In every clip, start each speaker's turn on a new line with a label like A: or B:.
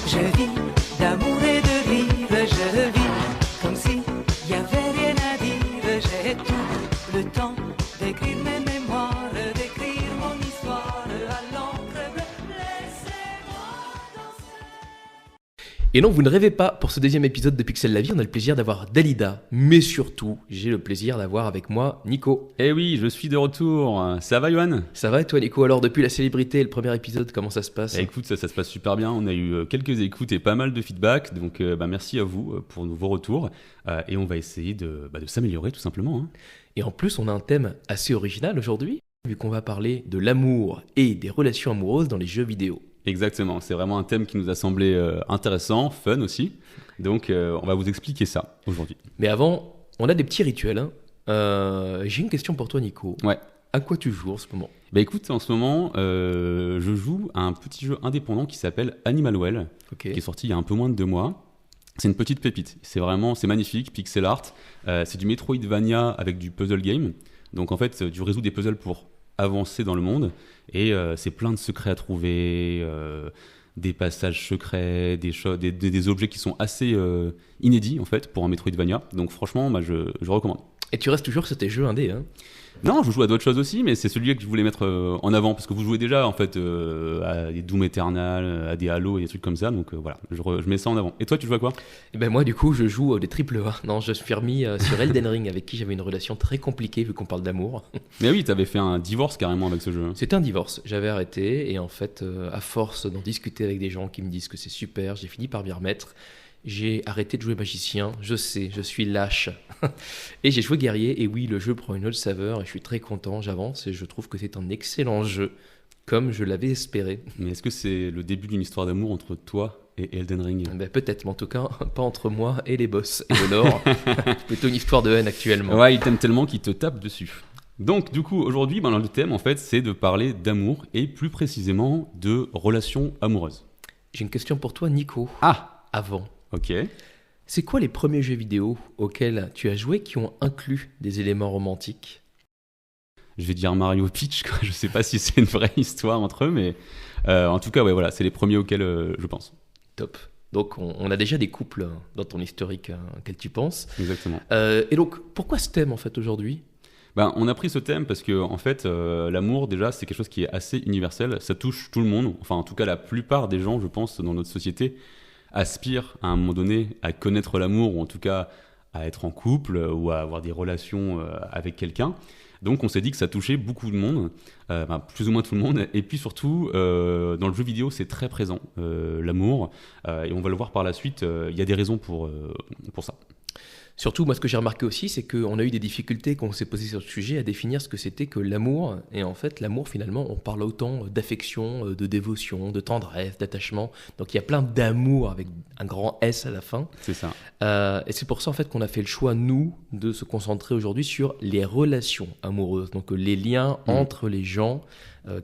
A: Je vis d'amour et de rire, je vis comme si y avait rien à dire. J'ai tout le temps d'écrire mes mémoires, d'écrire mon histoire à l'encre bleue. Laissez-moi danser.
B: Et non, vous ne rêvez pas, pour ce deuxième épisode de Pixel la vie, on a le plaisir d'avoir Dalida, mais surtout, j'ai le plaisir d'avoir avec moi Nico.
C: Eh oui, je suis de retour. Ça va, Johan?
B: Ça va et toi Nico? Alors depuis la célébrité et le premier épisode, comment ça se passe?
C: Écoute, ça se passe super bien. On a eu quelques écoutes et pas mal de feedback. Donc merci à vous pour vos retours. Et on va essayer de s'améliorer tout simplement. Hein.
B: Et en plus, on a un thème assez original aujourd'hui, vu qu'on va parler de l'amour et des relations amoureuses dans les jeux vidéo.
C: Exactement, c'est vraiment un thème qui nous a semblé intéressant, fun aussi. Donc on va vous expliquer ça aujourd'hui.
B: Mais avant, on a des petits rituels. Hein. J'ai une question pour toi Nico.
C: Ouais.
B: À quoi tu joues en ce moment?
C: Bah écoute, en ce moment, je joue à un petit jeu indépendant qui s'appelle Animal Well,
B: Ok.
C: qui est sorti il y a un peu moins de 2 mois. C'est une petite pépite. C'est magnifique, pixel art. C'est du Metroidvania avec du puzzle game. Donc en fait, tu résous des puzzles pour avancer dans le monde. Et c'est plein de secrets à trouver, des passages secrets, des objets qui sont assez inédits en fait pour un Metroidvania. Donc franchement, je recommande.
B: Et tu restes toujours sur tes jeux indés, hein?
C: Non, je joue à d'autres choses aussi, mais c'est celui que je voulais mettre en avant parce que vous jouez déjà en fait à des Doom Eternal, à des Halo et des trucs comme ça. Donc voilà, je mets ça en avant. Et toi, tu joues à quoi?
B: Et ben moi du coup je joue des triple A. Non, je suis remis sur Elden Ring avec qui j'avais une relation très compliquée vu qu'on parle d'amour.
C: Mais oui, t'avais fait un divorce carrément avec ce jeu.
B: C'était un divorce, j'avais arrêté et en fait à force d'en discuter avec des gens qui me disent que c'est super, j'ai fini par m'y remettre. J'ai arrêté de jouer magicien, je sais, je suis lâche. Et j'ai joué guerrier, et oui, le jeu prend une autre saveur, et je suis très content, j'avance, et je trouve que c'est un excellent jeu, comme je l'avais espéré.
C: Mais est-ce que c'est le début d'une histoire d'amour entre toi et Elden Ring?
B: Ben, peut-être, mais en tout cas, pas entre moi et les boss et le lore. C'est plutôt une histoire de haine actuellement.
C: Ouais, il t'aime tellement qu'il te tape dessus. Donc du coup, aujourd'hui, le thème en fait, c'est de parler d'amour, et plus précisément de relations amoureuses.
B: J'ai une question pour toi, Nico.
C: Ah,
B: Avant.
C: ok.
B: C'est quoi les premiers jeux vidéo auxquels tu as joué qui ont inclus des éléments romantiques?
C: Je vais dire Mario Peach, quoi. Je sais pas si c'est une vraie histoire entre eux, mais en tout cas, ouais, voilà, c'est les premiers auxquels je pense.
B: Top. Donc on a déjà des couples dans ton historique auxquels tu penses.
C: Exactement.
B: Et donc pourquoi ce thème en fait aujourd'hui?
C: On a pris ce thème parce que en fait, l'amour déjà, c'est quelque chose qui est assez universel. Ça touche tout le monde. Enfin, en tout cas, la plupart des gens, je pense, dans notre société, aspirent à un moment donné à connaître l'amour ou en tout cas à être en couple ou à avoir des relations avec quelqu'un. Donc on s'est dit que ça touchait beaucoup de monde, plus ou moins tout le monde, et puis surtout dans le jeu vidéo c'est très présent, l'amour, et on va le voir par la suite, il y a des raisons pour ça.
B: Surtout, moi, ce que j'ai remarqué aussi, c'est qu'on a eu des difficultés quand on s'est posé sur le sujet à définir ce que c'était que l'amour. Et en fait, l'amour, finalement, on parle autant d'affection, de dévotion, de tendresse, d'attachement. Donc, il y a plein d'amour avec un grand S à la fin.
C: C'est ça.
B: Et c'est pour ça, en fait, qu'on a fait le choix, nous, de se concentrer aujourd'hui sur les relations amoureuses. Donc, les liens entre les gens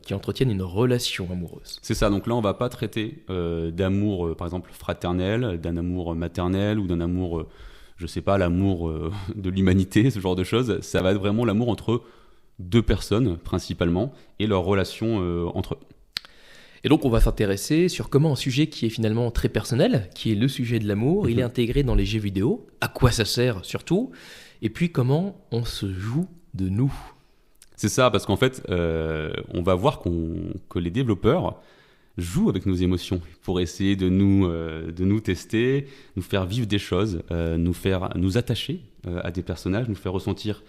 B: qui entretiennent une relation amoureuse.
C: C'est ça, donc là on va pas traiter d'amour, par exemple, fraternel, d'un amour maternel ou d'un amour... je sais pas, l'amour de l'humanité, ce genre de choses. Ça va être vraiment l'amour entre deux personnes, principalement, et leur relation entre eux.
B: Et donc, on va s'intéresser sur comment un sujet qui est finalement très personnel, qui est le sujet de l'amour, il est intégré dans les jeux vidéo, à quoi ça sert surtout, et puis comment on se joue de nous.
C: C'est ça, parce qu'en fait, on va voir que les développeurs jouent avec nos émotions pour essayer de nous tester, nous faire vivre des choses, nous attacher à des personnages, nous faire ressentir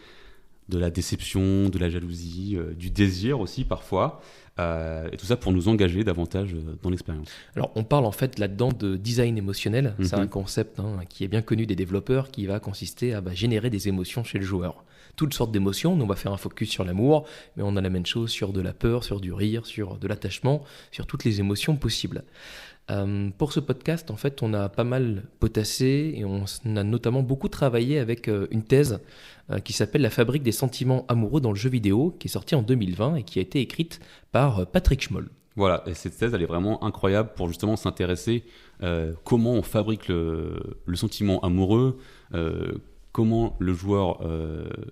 C: de la déception, de la jalousie, du désir aussi parfois, et tout ça pour nous engager davantage dans l'expérience.
B: Alors on parle en fait là-dedans de design émotionnel, c'est un concept qui est bien connu des développeurs qui va consister à générer des émotions chez le joueur. Toutes sortes d'émotions, nous on va faire un focus sur l'amour, mais on a la même chose sur de la peur, sur du rire, sur de l'attachement, sur toutes les émotions possibles. Pour ce podcast, en fait, on a pas mal potassé et on a notamment beaucoup travaillé avec une thèse qui s'appelle « La fabrique des sentiments amoureux dans le jeu vidéo » qui est sortie en 2020 et qui a été écrite par Patrick Schmoll.
C: Voilà, et cette thèse, elle est vraiment incroyable pour justement s'intéresser comment on fabrique le sentiment amoureux, comment le joueur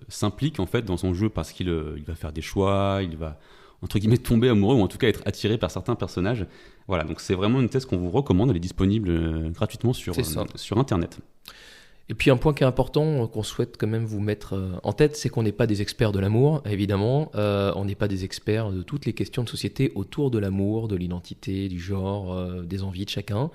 C: s'implique en fait dans son jeu parce qu'il va faire des choix, il va entre guillemets tomber amoureux ou en tout cas être attiré par certains personnages. Voilà, donc c'est vraiment une thèse qu'on vous recommande, elle est disponible gratuitement sur Internet.
B: Et puis un point qui est important, qu'on souhaite quand même vous mettre en tête, c'est qu'on n'est pas des experts de l'amour, évidemment. On n'est pas des experts de toutes les questions de société autour de l'amour, de l'identité, du genre, des envies de chacun.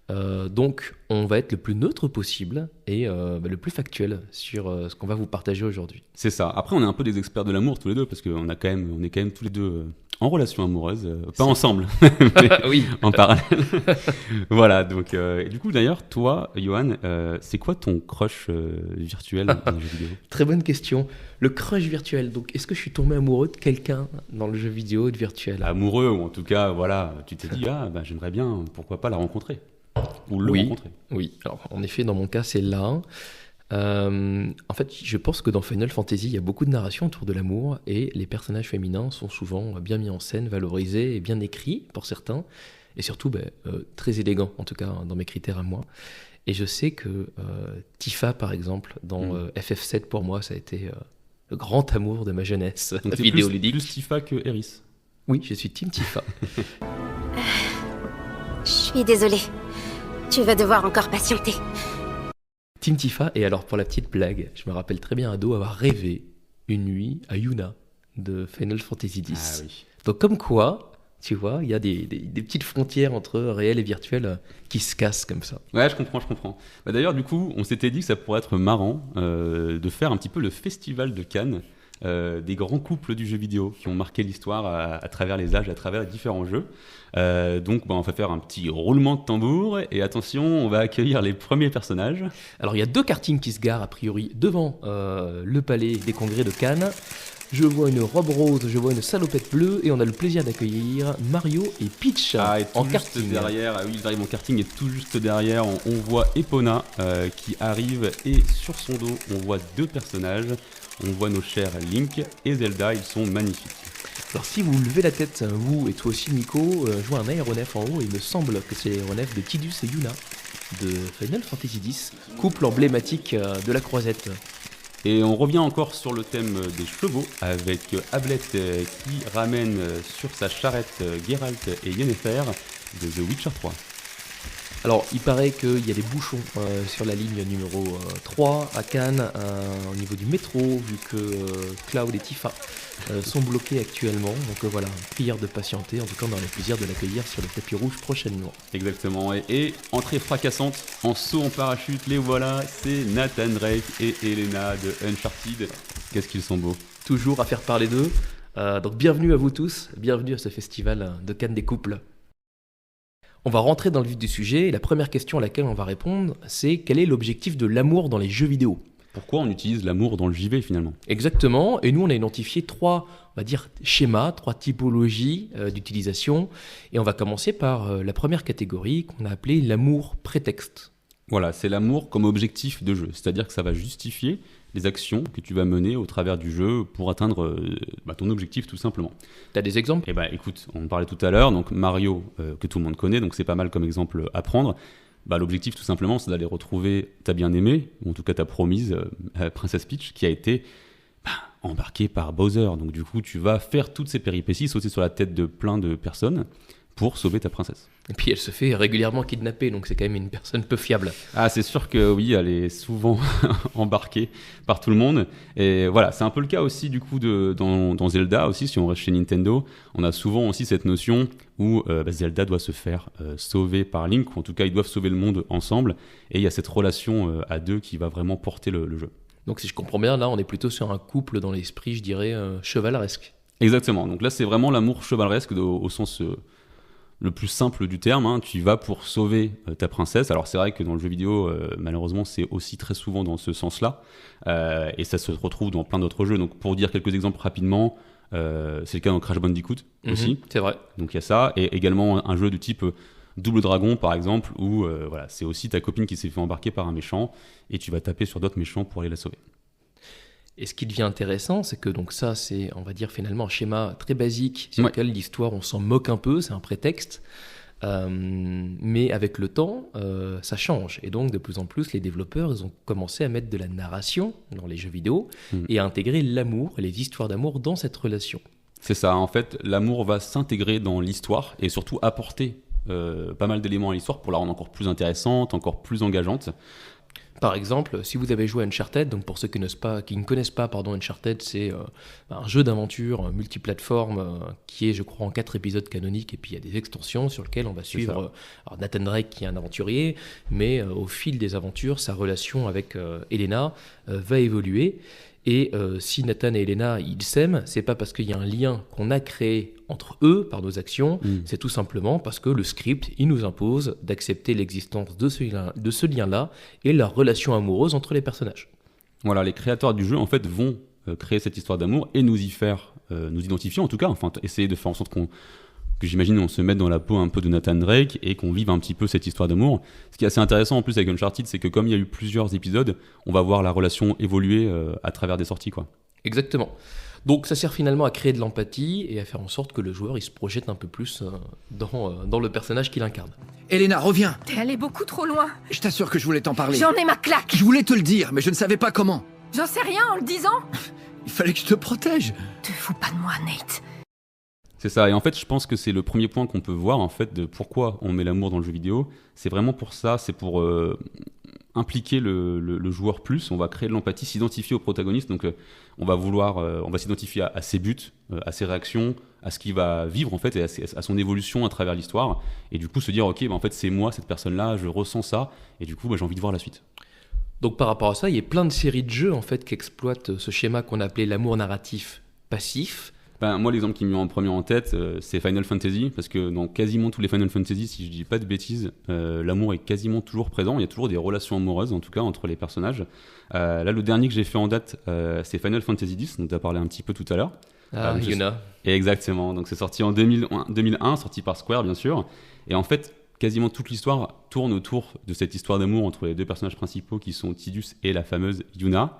B: Donc on va être le plus neutre possible et le plus factuel sur ce qu'on va vous partager aujourd'hui.
C: C'est ça. Après, on est un peu des experts de l'amour tous les deux, parce qu'on est quand même tous les deux en relation amoureuse, pas ensemble, mais
B: oui,
C: en parallèle. Voilà, donc et du coup d'ailleurs, toi, Johan, c'est quoi ton crush virtuel dans le jeu vidéo?
B: Très bonne question. Le crush virtuel, donc est-ce que je suis tombé amoureux de quelqu'un dans le jeu vidéo virtuel?
C: Amoureux, ou en tout cas, voilà, tu t'es dit, j'aimerais bien, pourquoi pas la rencontrer ou le rencontrer.
B: Oui, alors en effet, dans mon cas, c'est là. En fait, je pense que dans Final Fantasy, il y a beaucoup de narration autour de l'amour et les personnages féminins sont souvent bien mis en scène, valorisés et bien écrits pour certains, et surtout très élégants, en tout cas dans mes critères à moi. Et je sais que Tifa, par exemple, dans FF7, pour moi, ça a été le grand amour de ma jeunesse vidéoludique.
C: Plus Tifa que Eris.
B: Oui, je suis Team Tifa.
D: Je suis désolée. Tu vas devoir encore patienter.
B: Team Tifa, et alors pour la petite blague, je me rappelle très bien ado avoir rêvé une nuit à Yuna de Final Fantasy X.
C: Ah oui.
B: Donc comme quoi, tu vois, il y a des petites frontières entre réel et virtuel qui se cassent comme ça.
C: Ouais, je comprends. D'ailleurs, du coup, on s'était dit que ça pourrait être marrant de faire un petit peu le festival de Cannes des grands couples du jeu vidéo qui ont marqué l'histoire à travers les âges, à travers les différents jeux. Donc on va faire un petit roulement de tambour et attention, on va accueillir les premiers personnages.
B: Alors il y a 2 kartings qui se garent a priori devant le palais des congrès de Cannes. Je vois une robe rose, je vois une salopette bleue et on a le plaisir d'accueillir Mario et Peach en karting.
C: Derrière, oui, ils arrivent en karting et tout juste derrière, on voit Epona qui arrive et sur son dos, on voit 2 personnages. On voit nos chers Link et Zelda, ils sont magnifiques.
B: Alors si vous levez la tête, vous et toi aussi Nico, je vois un aéronef en haut et il me semble que c'est l'aéronef de Tidus et Yuna de Final Fantasy X, couple emblématique de la croisette.
C: Et on revient encore sur le thème des chevaux avec Ablet qui ramène sur sa charrette Geralt et Yennefer de The Witcher 3.
B: Alors, il paraît qu'il y a des bouchons sur la ligne numéro 3 à Cannes, au niveau du métro, vu que Cloud et Tifa sont bloqués actuellement. Donc voilà, prière de patienter. En tout cas, on aura le plaisir de l'accueillir sur le tapis rouge prochainement.
C: Exactement. Et entrée fracassante, en saut en parachute, les voilà, c'est Nathan Drake et Elena de Uncharted. Qu'est-ce qu'ils sont beaux.
B: Toujours à faire parler d'eux. Donc bienvenue à vous tous, bienvenue à ce festival de Cannes des couples. On va rentrer dans le vif du sujet et la première question à laquelle on va répondre, c'est quel est l'objectif de l'amour dans les jeux vidéo ?
C: Pourquoi on utilise l'amour dans le JV finalement ?
B: Exactement, et nous on a identifié 3, on va dire, schémas, 3 typologies d'utilisation, et on va commencer par la première catégorie qu'on a appelée l'amour prétexte.
C: Voilà, c'est l'amour comme objectif de jeu, c'est-à-dire que ça va justifier les actions que tu vas mener au travers du jeu pour atteindre ton objectif tout simplement.
B: T'as des exemples ?
C: Eh ben, écoute, on en parlait tout à l'heure, donc Mario que tout le monde connaît, donc c'est pas mal comme exemple à prendre. L'objectif tout simplement c'est d'aller retrouver ta bien-aimée, ou en tout cas ta promise, Princesse Peach, qui a été embarquée par Bowser. Donc du coup tu vas faire toutes ces péripéties, sauter sur la tête de plein de personnes pour sauver ta princesse.
B: Et puis elle se fait régulièrement kidnapper, donc c'est quand même une personne peu fiable.
C: Ah, c'est sûr que oui, elle est souvent embarquée par tout le monde. Et voilà, c'est un peu le cas aussi du coup dans Zelda aussi, si on reste chez Nintendo. On a souvent aussi cette notion où Zelda doit se faire sauver par Link, ou en tout cas ils doivent sauver le monde ensemble. Et il y a cette relation à deux qui va vraiment porter le jeu.
B: Donc si je comprends bien, là on est plutôt sur un couple dans l'esprit, je dirais, chevaleresque.
C: Exactement, donc là c'est vraiment l'amour chevaleresque au sens... le plus simple du terme, hein, tu vas pour sauver ta princesse. Alors c'est vrai que dans le jeu vidéo, malheureusement, c'est aussi très souvent dans ce sens-là, et ça se retrouve dans plein d'autres jeux. Donc pour dire quelques exemples rapidement, c'est le cas dans Crash Bandicoot aussi.
B: C'est vrai.
C: Donc il y a ça, et également un jeu du type Double Dragon par exemple, où voilà, c'est aussi ta copine qui s'est fait embarquer par un méchant, et tu vas taper sur d'autres méchants pour aller la sauver.
B: Et ce qui devient intéressant, c'est que donc ça, c'est, on va dire, finalement un schéma très basique sur lequel l'histoire, on s'en moque un peu, c'est un prétexte. Mais avec le temps, ça change. Et donc, de plus en plus, les développeurs, ils ont commencé à mettre de la narration dans les jeux vidéo et à intégrer l'amour et les histoires d'amour dans cette relation.
C: C'est ça, en fait, l'amour va s'intégrer dans l'histoire et surtout apporter pas mal d'éléments à l'histoire pour la rendre encore plus intéressante, encore plus engageante.
B: Par exemple, si vous avez joué à Uncharted, donc pour ceux qui ne connaissent pas Uncharted, c'est un jeu d'aventure multiplateforme qui est, je crois, en 4 épisodes canoniques, et puis il y a des extensions sur lesquelles on va suivre alors Nathan Drake qui est un aventurier, mais au fil des aventures, sa relation avec Elena va évoluer. Et si Nathan et Elena, ils s'aiment, c'est pas parce qu'il y a un lien qu'on a créé entre eux par nos actions, c'est tout simplement parce que le script, il nous impose d'accepter l'existence de ce lien-là et la relation amoureuse entre les personnages.
C: Voilà, les créateurs du jeu, en fait, vont créer cette histoire d'amour et nous y faire nous identifier, en tout cas, enfin, essayer de faire en sorte que j'imagine on se mette dans la peau un peu de Nathan Drake et qu'on vive un petit peu cette histoire d'amour. Ce qui est assez intéressant en plus avec Uncharted, c'est que comme il y a eu plusieurs épisodes, on va voir la relation évoluer à travers des sorties, quoi.
B: Exactement. Donc ça sert finalement à créer de l'empathie et à faire en sorte que le joueur il se projette un peu plus dans le personnage qu'il incarne.
E: Elena, reviens.
F: T'es allé beaucoup trop loin.
E: Je t'assure que je voulais t'en parler.
F: J'en ai ma claque.
E: Je voulais te le dire, mais je ne savais pas comment.
F: J'en sais rien en le disant.
E: Il fallait que je te protège.
F: Te fous pas de moi, Nate.
C: C'est ça, et en fait je pense que c'est le premier point qu'on peut voir en fait de pourquoi on met l'amour dans le jeu vidéo. C'est vraiment pour ça, c'est pour impliquer le joueur plus, on va créer de l'empathie, s'identifier au protagoniste, donc on va s'identifier à ses buts, à ses réactions, à ce qu'il va vivre en fait, et à son évolution à travers l'histoire, et du coup se dire ok, en fait c'est moi cette personne-là, je ressens ça, et du coup j'ai envie de voir la suite.
B: Donc par rapport à ça, il y a plein de séries de jeux en fait qui exploitent ce schéma qu'on appelait l'amour narratif passif.
C: Moi, l'exemple qui me vient en premier en tête, c'est Final Fantasy, parce que dans quasiment tous les Final Fantasy, si je dis pas de bêtises, l'amour est quasiment toujours présent. Il y a toujours des relations amoureuses, en tout cas, entre les personnages. Là, le dernier que j'ai fait en date, c'est Final Fantasy X, dont tu as parlé un petit peu tout à l'heure.
B: Yuna.
C: Exactement. Donc, c'est sorti en 2001, sorti par Square, bien sûr. Et en fait, quasiment toute l'histoire tourne autour de cette histoire d'amour entre les deux personnages principaux qui sont Tidus et la fameuse Yuna.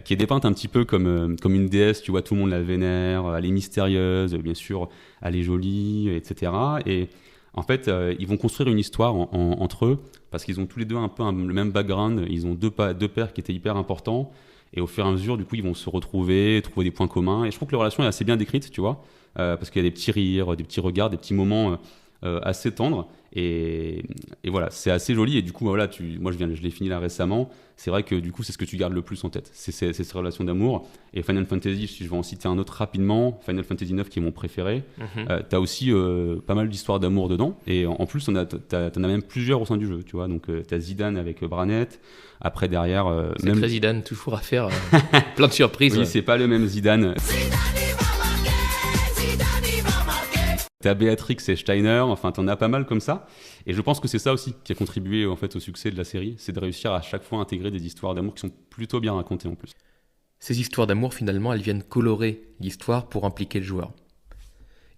C: Qui est dépeinte un petit peu comme une déesse, tu vois, tout le monde la vénère, elle est mystérieuse, bien sûr, elle est jolie, etc. Et en fait, ils vont construire une histoire entre eux, parce qu'ils ont tous les deux un peu le même background, ils ont deux pères qui étaient hyper importants, et au fur et à mesure, du coup, ils vont se retrouver, trouver des points communs, et je trouve que la relation est assez bien décrite, tu vois, parce qu'il y a des petits rires, des petits regards, des petits moments assez tendres, et voilà, c'est assez joli, et du coup voilà, moi je l'ai fini là récemment, c'est vrai que du coup c'est ce que tu gardes le plus en tête, c'est ces relations d'amour. Et Final Fantasy, si je vais en citer un autre rapidement, Final Fantasy 9 qui est mon préféré, t'as aussi pas mal d'histoires d'amour dedans, et en plus t'en as même plusieurs au sein du jeu, tu vois, donc t'as Zidane avec Branette, après derrière
B: c'est très Zidane, toujours à faire plein de surprises.
C: Oui, c'est pas le même Zidane. T'as Béatrix et Steiner, enfin t'en as pas mal comme ça, et je pense que c'est ça aussi qui a contribué en fait au succès de la série, c'est de réussir à chaque fois à intégrer des histoires d'amour qui sont plutôt bien racontées en plus.
B: Ces histoires d'amour finalement elles viennent colorer l'histoire pour impliquer le joueur.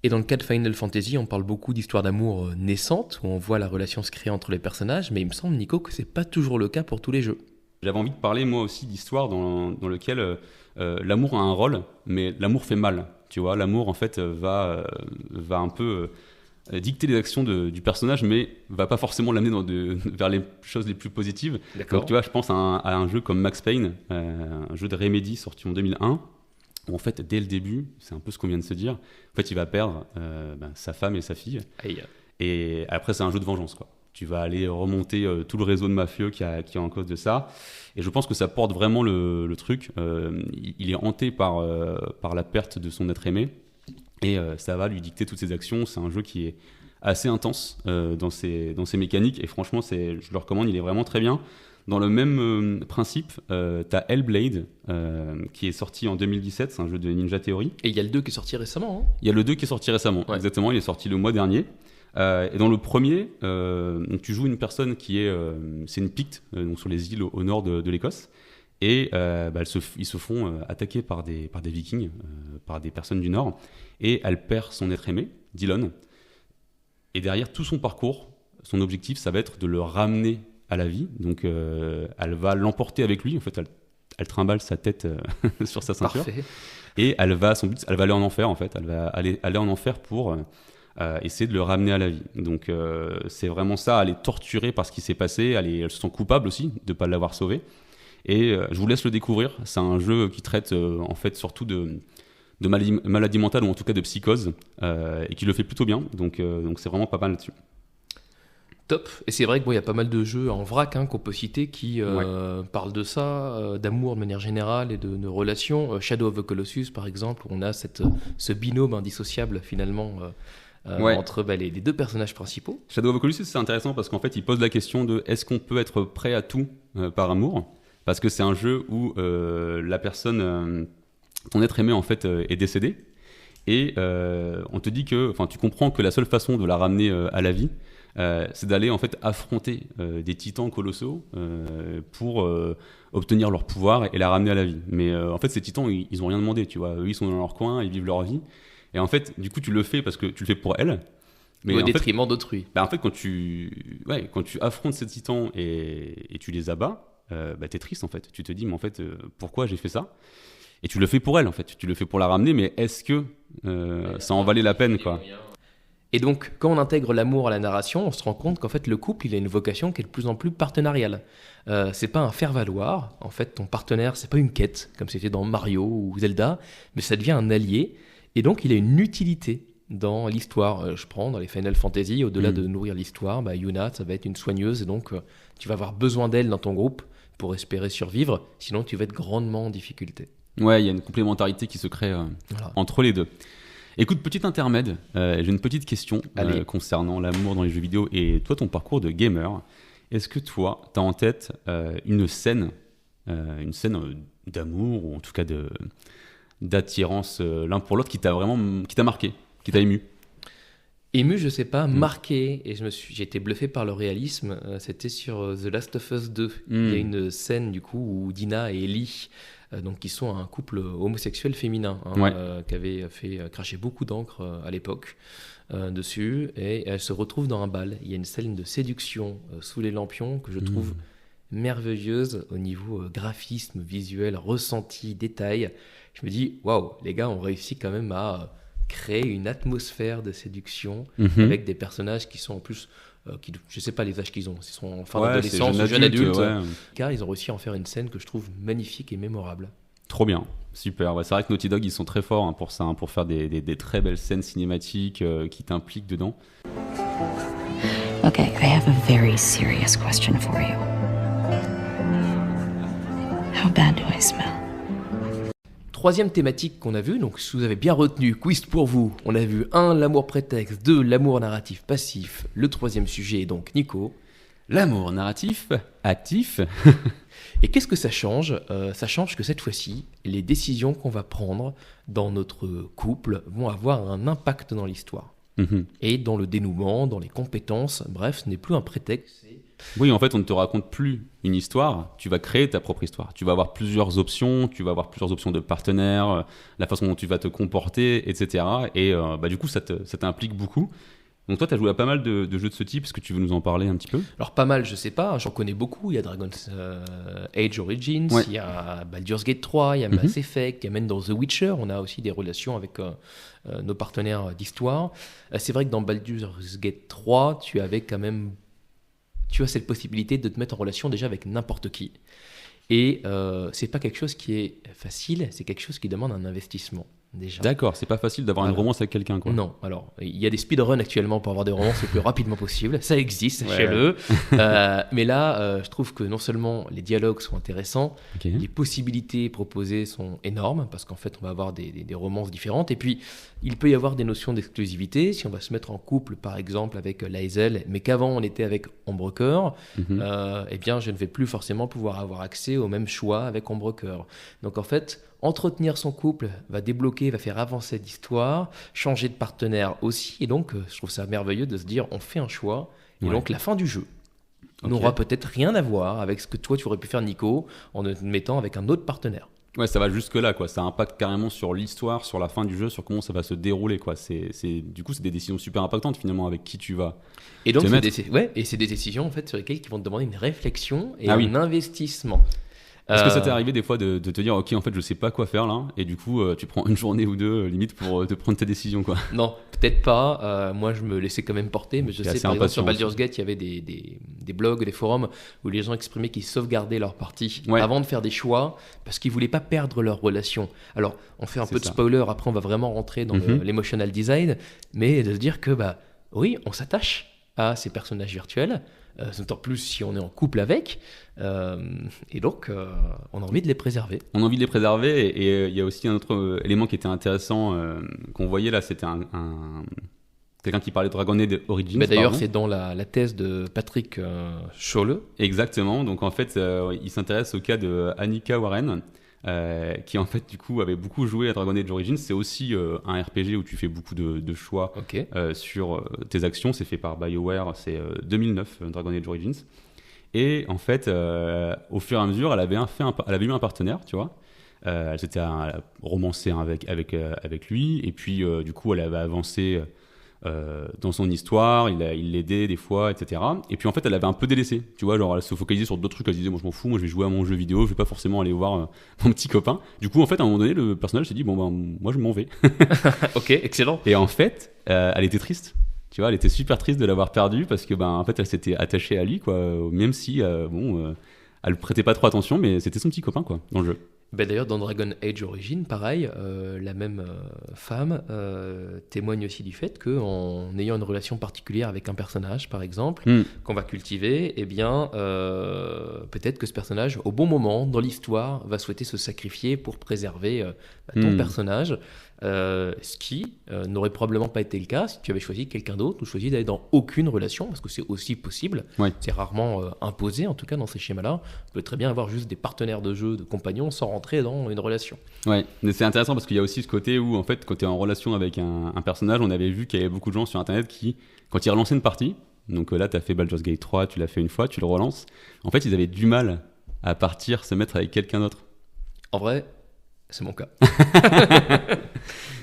B: Et dans le cas de Final Fantasy, on parle beaucoup d'histoires d'amour naissantes, où on voit la relation se créer entre les personnages, mais il me semble, Nico, que c'est pas toujours le cas pour tous les jeux.
C: J'avais envie de parler moi aussi d'histoires dans lequel l'amour a un rôle, mais l'amour fait mal. Tu vois, l'amour en fait va un peu dicter les actions du personnage, mais va pas forcément l'amener vers les choses les plus positives.
B: D'accord.
C: Donc tu vois, je pense à un jeu comme Max Payne, un jeu de Remedy sorti en 2001, où en fait dès le début, c'est un peu ce qu'on vient de se dire, en fait il va perdre sa femme et sa fille.
B: Aïe.
C: Et après c'est un jeu de vengeance, quoi. Tu vas aller remonter tout le réseau de mafieux qui est en cause de ça. Et je pense que ça porte vraiment le truc. Il est hanté par la perte de son être aimé. Et ça va lui dicter toutes ses actions. C'est un jeu qui est assez intense dans ses mécaniques. Et franchement, je le recommande, il est vraiment très bien. Dans le même principe, t'as Hellblade, qui est sorti en 2017. C'est un jeu de Ninja Theory.
B: Et il y a le 2 qui est sorti récemment. Hein.
C: Il y a le 2 qui est sorti récemment, ouais. Exactement. Il est sorti le mois dernier. Et dans le premier, donc tu joues une personne c'est une Picte, donc sur les îles au nord de l'Écosse, et ils se font attaquer par des Vikings, par des personnes du Nord, et elle perd son être aimé, Dylan. Et derrière tout son parcours, son objectif, ça va être de le ramener à la vie. Donc elle va l'emporter avec lui. En fait, elle trimballe sa tête sur sa ceinture.
B: Parfait.
C: Et son but, elle va aller en enfer en fait. Elle va aller en enfer pour essayer de le ramener à la vie. Donc c'est vraiment ça, elle est torturée par ce qui s'est passé, elle se sent coupable aussi de ne pas l'avoir sauvée. Et je vous laisse le découvrir, c'est un jeu qui traite en fait surtout de maladie mentale ou en tout cas de psychose, et qui le fait plutôt bien. Donc c'est vraiment pas mal là-dessus.
B: Top. Et c'est vrai qu'il y a pas mal de jeux en vrac qu'on peut citer qui parlent de ça, d'amour de manière générale et de relations. Shadow of the Colossus, par exemple, où on a ce binôme indissociable finalement entre les deux personnages principaux.
C: Shadow of the Colossus, c'est intéressant parce qu'en fait, il pose la question de est-ce qu'on peut être prêt à tout par amour ? Parce que c'est un jeu où la personne, ton être aimé en fait, est décédé. Et on te dit tu comprends que la seule façon de la ramener à la vie, c'est d'aller en fait affronter des titans colossaux pour obtenir leur pouvoir et la ramener à la vie. Mais en fait, ces titans, ils ont rien demandé, tu vois. Eux, ils sont dans leur coin, ils vivent leur vie. Et en fait, du coup, tu le fais parce que tu le fais pour elle. Mais
B: au détriment d'autrui.
C: En fait, quand tu affrontes ces titans et tu les abats, t'es triste en fait. Tu te dis, mais en fait, pourquoi j'ai fait ça ? Et tu le fais pour elle en fait. Tu le fais pour la ramener, mais est-ce que ça en valait la peine, quoi ?
B: Et donc, quand on intègre l'amour à la narration, on se rend compte qu'en fait, le couple, il a une vocation qui est de plus en plus partenariale. C'est pas un faire-valoir. En fait, ton partenaire, c'est pas une quête, comme c'était dans Mario ou Zelda, mais ça devient un allié. Et donc, il a une utilité dans l'histoire. Je prends dans les Final Fantasy, au-delà de nourrir l'histoire, Yuna, ça va être une soigneuse. Et donc, tu vas avoir besoin d'elle dans ton groupe pour espérer survivre. Sinon, tu vas être grandement en difficulté.
C: Ouais, il y a une complémentarité qui se crée entre les deux. Écoute, petit intermède, j'ai une petite question concernant l'amour dans les jeux vidéo et toi, ton parcours de gamer. Est-ce que toi, tu as en tête une scène d'amour ou en tout cas d'attirance l'un pour l'autre qui t'a marqué, qui t'a ému ?
B: Ému, je sais pas, marqué, et j'ai été bluffé par le réalisme, c'était sur The Last of Us 2. Il y a une scène du coup où Dina et Ellie, donc qui sont un couple homosexuel féminin, qui avait fait cracher beaucoup d'encre à l'époque dessus, et elles se retrouvent dans un bal. Il y a une scène de séduction sous les lampions que je trouve merveilleuse au niveau graphisme, visuel, ressenti, détail. Je me dis, waouh, les gars ont réussi quand même à créer une atmosphère de séduction avec des personnages qui sont en plus, je sais pas les âges qu'ils ont, ils sont en fin d'adolescence, jeunes adultes. Car ils ont réussi à en faire une scène que je trouve magnifique et mémorable.
C: Trop bien, super. Ouais, c'est vrai que Naughty Dog, ils sont très forts pour ça, pour faire des très belles scènes cinématiques qui t'impliquent dedans.
G: Okay, I have a very serious question for you. How bad do I smell?
B: Troisième thématique qu'on a vue, donc si vous avez bien retenu, quiz pour vous, on a vu 1, l'amour prétexte, 2, l'amour narratif passif, le troisième sujet est donc Nico.
C: L'amour narratif actif.
B: Et qu'est-ce que ça change ? Ça change que cette fois-ci, les décisions qu'on va prendre dans notre couple vont avoir un impact dans l'histoire. Et dans le dénouement, dans les compétences, bref, ce n'est plus un prétexte.
C: Oui, en fait, on ne te raconte plus une histoire, tu vas créer ta propre histoire. Tu vas avoir plusieurs options, de partenaires, la façon dont tu vas te comporter, etc. Et du coup, ça t'implique beaucoup. Donc toi, tu as joué à pas mal de jeux de ce type. Est-ce que tu veux nous en parler un petit peu ?
B: Alors pas mal, je sais pas, j'en connais beaucoup. Il y a Dragon's Age Origins, il y a Baldur's Gate 3, il y a Mass Effect, il y a même dans The Witcher, on a aussi des relations avec nos partenaires d'histoire. C'est vrai que dans Baldur's Gate 3, tu as cette possibilité de te mettre en relation déjà avec n'importe qui. Et c'est pas quelque chose qui est facile, c'est quelque chose qui demande un investissement. Déjà.
C: D'accord, c'est pas facile d'avoir une romance avec quelqu'un, quoi.
B: Non, alors il y a des speedruns actuellement pour avoir des romances le plus rapidement possible, ça existe, sachez-le. Mais là, je trouve que non seulement les dialogues sont intéressants, les possibilités proposées sont énormes, parce qu'en fait on va avoir des romances différentes, et puis il peut y avoir des notions d'exclusivité, si on va se mettre en couple par exemple avec Lae'zel, mais qu'avant on était avec Ombrecoeur, eh bien je ne vais plus forcément pouvoir avoir accès au même choix avec Ombrecoeur. Donc en fait, entretenir son couple va débloquer, va faire avancer l'histoire, changer de partenaire aussi. Et donc, je trouve ça merveilleux de se dire, on fait un choix. Et donc, la fin du jeu n'aura peut-être rien à voir avec ce que toi, tu aurais pu faire, Nico, en te mettant avec un autre partenaire.
C: Ouais, ça va jusque-là, quoi. Ça impacte carrément sur l'histoire, sur la fin du jeu, sur comment ça va se dérouler, quoi. Du coup, c'est des décisions super impactantes, finalement, avec qui tu vas
B: et donc,
C: te mettre.
B: C'est des décisions, en fait, sur lesquelles qui vont te demander une réflexion et un investissement.
C: Est-ce que ça t'est arrivé des fois de te dire ok, en fait je sais pas quoi faire là, et du coup tu prends une journée ou deux limite pour te prendre tes décisions, quoi?
B: Non, peut-être pas. Moi je me laissais quand même porter, mais je sais par exemple sur Baldur's Gate il y avait des des blogs, des forums où les gens exprimaient qu'ils sauvegardaient leur partie
C: Ouais.
B: avant de faire des choix parce qu'ils voulaient pas perdre leur relation. Alors, on fait un
C: C'est
B: peu de
C: ça.
B: spoiler, après on va vraiment rentrer dans l'emotional design, mais de se dire que, bah, oui, on s'attache à ces personnages virtuels, d'autant plus si on est en couple avec, et donc on a envie de les préserver.
C: On a envie de les préserver et il y a aussi un autre élément qui était intéressant qu'on voyait là, c'était quelqu'un qui parlait de Dragon Age Origins.
B: Mais d'ailleurs,
C: pardon.
B: c'est dans la thèse de Patrick Scholle.
C: Exactement, donc en fait il s'intéresse au cas de Annika Warren qui en fait du coup avait beaucoup joué à Dragon Age Origins. C'est aussi un RPG où tu fais beaucoup de choix
B: Ok.
C: sur tes actions. C'est fait par BioWare, c'est 2009 Dragon Age Origins. Et en fait au fur et à mesure elle avait eu un partenaire, tu vois. Elle s'était romancée avec lui et puis du coup elle avait avancé dans son histoire, il l'aidait des fois, etc. Et puis en fait, elle avait un peu délaissé, tu vois, genre elle se focalisait sur d'autres trucs, elle se disait, moi je m'en fous, moi je vais jouer à mon jeu vidéo, je vais pas forcément aller voir mon petit copain. Du coup, en fait, à un moment donné, le personnage s'est dit, bon ben, moi je m'en vais.
B: Ok, excellent.
C: Et en fait, elle était triste. Tu vois, elle était super triste de l'avoir perdu parce que, ben, en fait, elle s'était attachée à lui, quoi. Même si, elle prêtait pas trop attention, mais c'était son petit copain, quoi, dans le jeu.
B: Ben d'ailleurs, dans Dragon Age Origins, pareil, la même femme témoigne aussi du fait qu'en ayant une relation particulière avec un personnage, par exemple, qu'on va cultiver, eh bien, peut-être que ce personnage, au bon moment dans l'histoire, va souhaiter se sacrifier pour préserver ton personnage. Ce qui n'aurait probablement pas été le cas si tu avais choisi quelqu'un d'autre ou choisi d'aller dans aucune relation, parce que c'est aussi possible.
C: Ouais.
B: C'est rarement imposé, en tout cas dans ces schémas-là. On peut très bien avoir juste des partenaires de jeu, de compagnons, sans rentrer dans une relation.
C: Ouais, mais c'est intéressant parce qu'il y a aussi ce côté où, en fait, quand tu es en relation avec un personnage, on avait vu qu'il y avait beaucoup de gens sur Internet qui, quand ils relançaient une partie, donc là, tu as fait Baldur's Gate 3, tu l'as fait une fois, tu le relances, en fait, ils avaient du mal à partir, se mettre avec quelqu'un d'autre.
B: En vrai, c'est mon cas.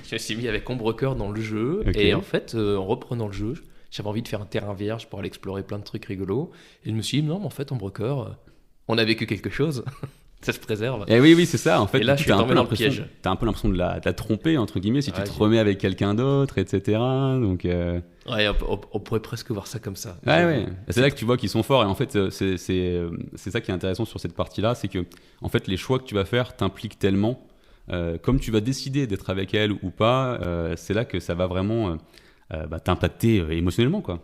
B: Je me suis mis avec Ombrecoeur dans le jeu,
C: Ok.
B: et en fait, en reprenant le jeu, j'avais envie de faire un terrain vierge pour aller explorer plein de trucs rigolos, et je me suis dit, non, mais en fait, Ombrecoeur, on a vécu quelque chose, ça se préserve.
C: Et oui, c'est ça, en fait,
B: Et là,
C: du coup,
B: je suis tombé dans le
C: l'impression-
B: piège.
C: t'as un peu l'impression de la tromper, entre guillemets, si tu
B: Ouais,
C: te remets avec quelqu'un d'autre, etc. Donc,
B: Ouais, on pourrait presque voir ça comme ça.
C: ouais. C'est là que tu vois qu'ils sont forts, et en fait, c'est ça qui est intéressant sur cette partie-là, c'est que, en fait, les choix que tu vas faire t'impliquent tellement. Comme tu vas décider d'être avec elle ou pas, c'est là que ça va vraiment t'impacter émotionnellement, quoi.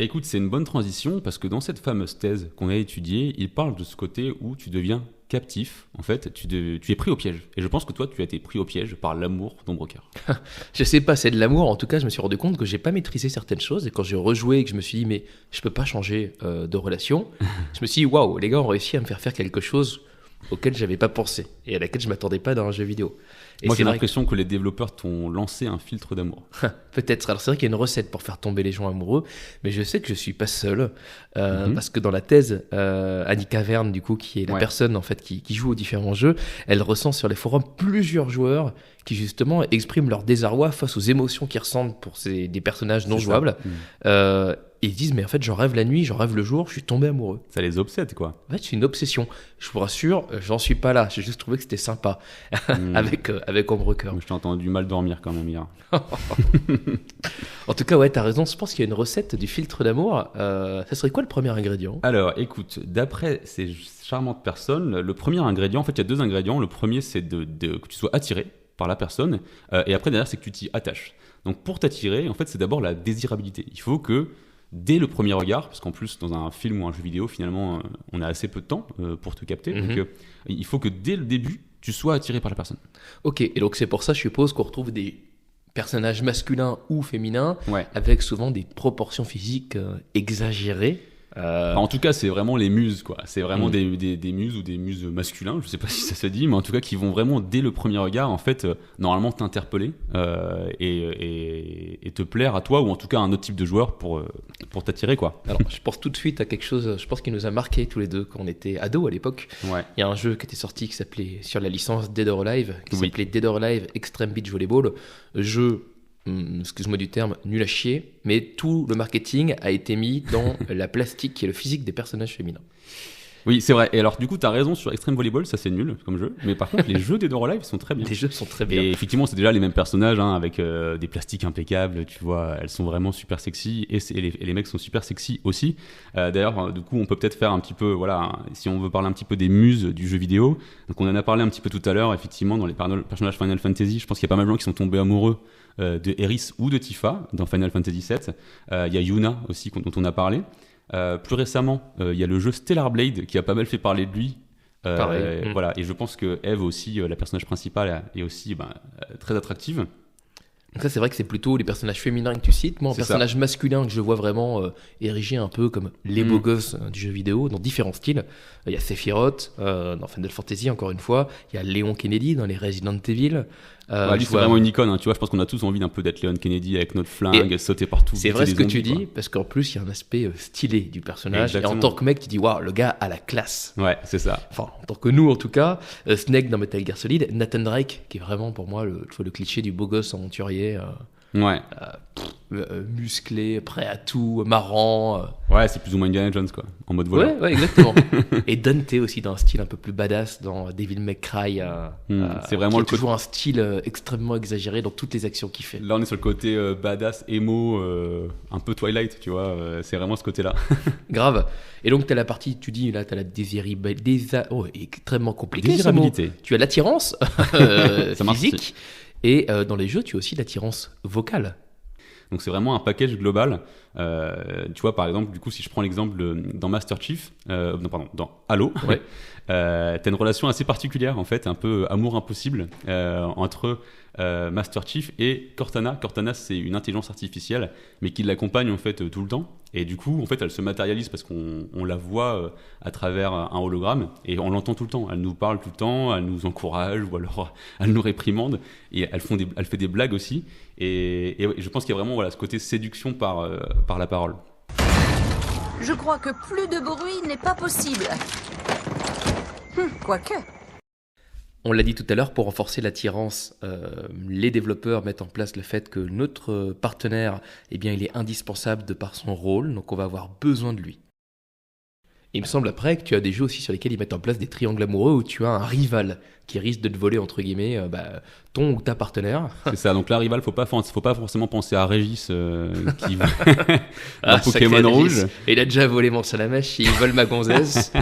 C: Et écoute, c'est une bonne transition parce que dans cette fameuse thèse qu'on a étudiée, il parle de ce côté où tu deviens captif. En fait, tu es pris au piège. Et je pense que toi, tu as été pris au piège par l'amour d'Ombrecoeur.
B: Je sais pas, c'est de l'amour. En tout cas, je me suis rendu compte que j'ai pas maîtrisé certaines choses. Et quand j'ai rejoué et que je me suis dit, mais je peux pas changer de relation, je me suis dit, waouh, les gars ont réussi à me faire quelque chose auquel j'avais pas pensé et à laquelle je m'attendais pas dans un jeu vidéo. Et
C: Moi,
B: c'est
C: j'ai
B: vrai
C: l'impression que les développeurs t'ont lancé un filtre d'amour.
B: Peut-être. Alors c'est vrai qu'il y a une recette pour faire tomber les gens amoureux, mais je sais que je suis pas seul parce que dans la thèse, Annika Verne, du coup, qui est la
C: Ouais.
B: personne en fait qui joue aux différents jeux, elle ressent sur les forums plusieurs joueurs qui justement expriment leur désarroi face aux émotions qu'ils ressentent pour des personnages non
C: C'est ça.
B: jouables. Et ils disent mais en fait j'en rêve la nuit, j'en rêve le jour, je suis tombé amoureux.
C: Ça les obsède, quoi.
B: En fait c'est une obsession. Je vous rassure, j'en suis pas là. J'ai juste trouvé que c'était sympa avec Ombrecoeur.
C: Je t'ai entendu mal dormir quand même hier.
B: En tout cas, ouais, t'as raison. Je pense qu'il y a une recette du filtre d'amour. Ça serait quoi le premier ingrédient?
C: Alors, écoute, d'après ces charmantes personnes, le premier ingrédient, en fait, il y a deux ingrédients. Le premier, c'est que tu sois attiré par la personne, et après, derrière, c'est que tu t'y attaches. Donc, pour t'attirer, en fait, c'est d'abord la désirabilité. Il faut que, dès le premier regard, parce qu'en plus, dans un film ou un jeu vidéo, finalement, on a assez peu de temps pour te capter.
B: Mhm.
C: Donc, il faut que, dès le début, tu sois attiré par la personne.
B: Ok, et donc c'est pour ça, je suppose, qu'on retrouve des personnages masculins ou féminins
C: Ouais.
B: avec souvent des proportions physiques exagérées.
C: Enfin, en tout cas, c'est vraiment les muses, quoi. C'est vraiment
B: Mhm.
C: des muses ou des muses masculins, je sais pas si ça se dit, mais en tout cas, qui vont vraiment, dès le premier regard, en fait, normalement t'interpeller et te plaire à toi, ou en tout cas à un autre type de joueur pour t'attirer, quoi.
B: Alors, je pense tout de suite à quelque chose, je pense qui nous a marqué tous les deux quand on était ados à l'époque.
C: Ouais.
B: Il y a un jeu qui était sorti qui s'appelait, sur la licence Dead or Alive, qui
C: Oui.
B: s'appelait Dead or Alive Extreme Beach Volleyball. Jeu, excuse-moi du terme, nul à chier, mais tout le marketing a été mis dans la plastique et le physique des personnages féminins.
C: Oui, c'est vrai. Et alors, du coup, t'as raison sur Extreme Volleyball, ça c'est nul comme jeu. Mais par contre, les jeux des Dead or Alive sont très bien.
B: Les jeux sont très bien.
C: Et effectivement, c'est déjà les mêmes personnages, hein, avec des plastiques impeccables. Tu vois, elles sont vraiment super sexy. Et les mecs sont super sexy aussi. D'ailleurs, du coup, on peut peut-être faire un petit peu, voilà, hein, si on veut parler un petit peu des muses du jeu vidéo. Donc, on en a parlé un petit peu tout à l'heure, effectivement, dans les personnages Final Fantasy. Je pense qu'il y a pas mal de gens qui sont tombés amoureux de Eris ou de Tifa dans Final Fantasy VII. Il y a Yuna aussi, dont on a parlé. Plus récemment, il y a le jeu Stellar Blade qui a pas mal fait parler de lui.
B: Pareil.
C: Voilà, et je pense que Eve aussi, la personnage principale, est aussi très attractive.
B: Donc ça, c'est vrai que c'est plutôt les personnages féminins que tu cites. Moi, un
C: C'est
B: personnage masculin que je vois vraiment érigé un peu comme les beaux gosses du jeu vidéo, dans différents styles. Il y a Sephiroth dans Final Fantasy, encore une fois. Il y a Léon Kennedy dans les Resident Evil.
C: Lui, c'est vraiment une icône. Hein. Tu vois, je pense qu'on a tous envie d'un peu d'être Léon Kennedy avec notre flingue, sauter partout.
B: C'est vrai ce que tu dis, parce qu'en plus, il y a un aspect stylé du personnage.
C: Exactement.
B: Et en tant que mec, tu dis, waouh, le gars a la classe.
C: Ouais, c'est ça.
B: Enfin, en tant que nous, en tout cas. Snake dans Metal Gear Solid. Nathan Drake, qui est vraiment pour moi le cliché du beau gosse aventurier.
C: Ouais.
B: Musclé, prêt à tout, marrant.
C: Ouais, c'est plus ou moins Indiana Jones, quoi, en mode volant.
B: Ouais, exactement. Et Dante aussi dans un style un peu plus badass dans Devil May Cry.
C: C'est vraiment
B: qui
C: le
B: a toujours un style extrêmement exagéré dans toutes les actions qu'il fait.
C: Là, on est sur le côté badass, emo, un peu Twilight, tu vois. C'est vraiment ce côté-là.
B: Grave. Et donc, tu as la partie, tu dis, là, tu as la extrêmement compliquée.
C: Désirabilité.
B: Tu as l'attirance
C: Ça marche
B: physique.
C: aussi.
B: Et dans les jeux, tu as aussi l'attirance vocale.
C: Donc c'est vraiment un package global. Tu vois, par exemple, du coup, si je prends l'exemple dans Master Chief, dans Halo,
B: Ouais.
C: t'as une relation assez particulière, en fait, un peu amour impossible entre Master Chief et Cortana. Cortana, c'est une intelligence artificielle, mais qui l'accompagne en fait tout le temps. Et du coup, en fait, elle se matérialise parce qu'on la voit à travers un hologramme et on l'entend tout le temps. Elle nous parle tout le temps, elle nous encourage ou alors elle nous réprimande et elle fait des blagues aussi. Et je pense qu'il y a vraiment ce côté séduction par la parole.
H: Je crois que plus de bruit n'est pas possible. Quoique.
B: On l'a dit tout à l'heure, pour renforcer l'attirance, les développeurs mettent en place le fait que notre partenaire, eh bien, il est indispensable de par son rôle, donc on va avoir besoin de lui. Il me semble après que tu as des jeux aussi sur lesquels ils mettent en place des triangles amoureux où tu as un rival qui risque de te voler, entre guillemets, ton ou ta partenaire.
C: C'est ça, donc là, rival, faut pas forcément penser à Régis qui dans
B: sacré
C: Pokémon
B: Régis.
C: Rouge.
B: Et il a déjà volé mon salamèche, il vole ma gonzesse.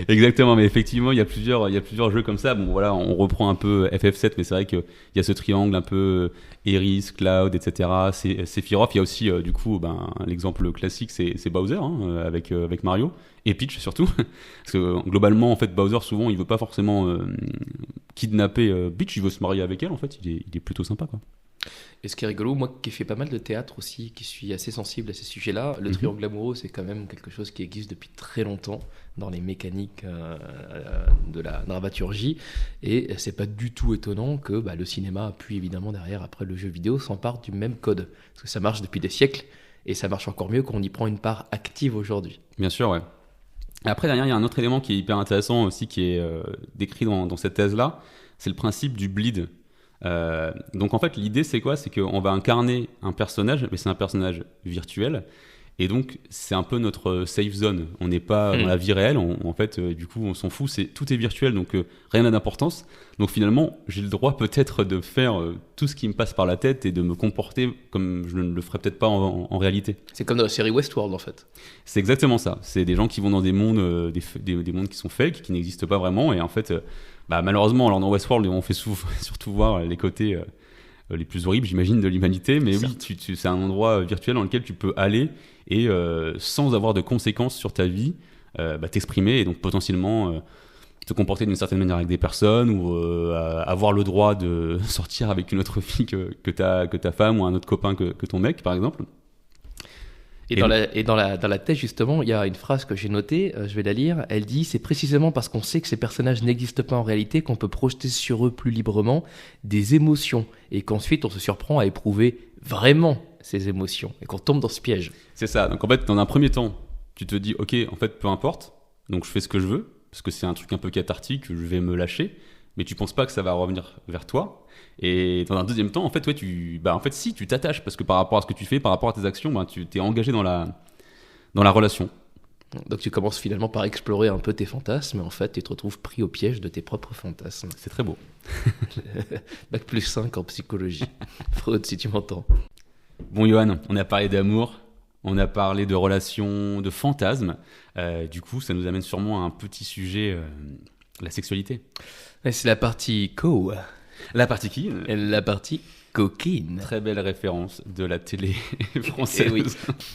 C: Exactement, mais effectivement, il y a plusieurs jeux comme ça. Bon, voilà, on reprend un peu FF7, mais c'est vrai qu'il y a ce triangle un peu Eris, Cloud, etc. C'est Sephiroth. Il y a aussi, du coup, l'exemple classique, c'est Bowser, hein, avec Mario. Et Peach surtout, parce que globalement, en fait, Bowser, souvent, il veut pas forcément kidnapper Peach, il veut se marier avec elle, en fait, il est plutôt sympa, quoi.
B: Et ce qui est rigolo, moi qui fais pas mal de théâtre aussi, qui suis assez sensible à ces sujets-là, le triangle amoureux, c'est quand même quelque chose qui existe depuis très longtemps dans les mécaniques de la dramaturgie, et c'est pas du tout étonnant que le cinéma, puis évidemment derrière, après le jeu vidéo, s'empare du même code, parce que ça marche depuis des siècles, et ça marche encore mieux quand on y prend une part active aujourd'hui.
C: Bien sûr, ouais. Après, derrière, il y a un autre élément qui est hyper intéressant aussi, qui est décrit dans cette thèse-là, c'est le principe du bleed. Donc en fait, l'idée, c'est quoi ? C'est qu'on va incarner un personnage, mais c'est un personnage virtuel, et donc c'est un peu notre safe zone. On n'est pas dans la vie réelle, en fait, du coup, on s'en fout, tout est virtuel, donc rien n'a d'importance. Donc finalement, j'ai le droit peut-être de faire tout ce qui me passe par la tête et de me comporter comme je ne le ferais peut-être pas en réalité.
B: C'est comme dans la série Westworld, en fait.
C: C'est exactement ça. C'est des gens qui vont dans des mondes, des mondes qui sont fake, qui n'existent pas vraiment, et en fait, malheureusement, alors dans Westworld, on fait surtout voir les côtés les plus horribles, j'imagine, de l'humanité, mais
B: certes.
C: Oui, c'est un endroit virtuel dans lequel tu peux aller et sans avoir de conséquences sur ta vie, t'exprimer et donc potentiellement te comporter d'une certaine manière avec des personnes ou avoir le droit de sortir avec une autre fille que ta femme ou un autre copain que ton mec, par exemple.
B: Et dans la thèse, justement, il y a une phrase que j'ai notée, je vais la lire. Elle dit « C'est précisément parce qu'on sait que ces personnages n'existent pas en réalité qu'on peut projeter sur eux plus librement des émotions et qu'ensuite on se surprend à éprouver vraiment ces émotions et qu'on tombe dans ce piège. »
C: C'est ça. Donc en fait, dans un premier temps, tu te dis « Ok, en fait, peu importe, donc je fais ce que je veux, parce que c'est un truc un peu cathartique, je vais me lâcher, mais tu penses pas que ça va revenir vers toi. » Et dans un deuxième temps, en fait, tu t'attaches parce que par rapport à ce que tu fais, par rapport à tes actions, tu t'es engagé dans la relation.
B: Donc tu commences finalement par explorer un peu tes fantasmes, mais en fait tu te retrouves pris au piège de tes propres fantasmes.
C: C'est très beau.
B: Bac plus 5 en psychologie. Freud, si tu m'entends.
C: Bon, Johan, on a parlé d'amour, on a parlé de relations, de fantasmes. Du coup, ça nous amène sûrement à un petit sujet, la sexualité.
B: Et c'est la partie co.
C: La partie qui
B: Et la partie coquine.
C: Très belle référence de la télé française.
B: Et oui.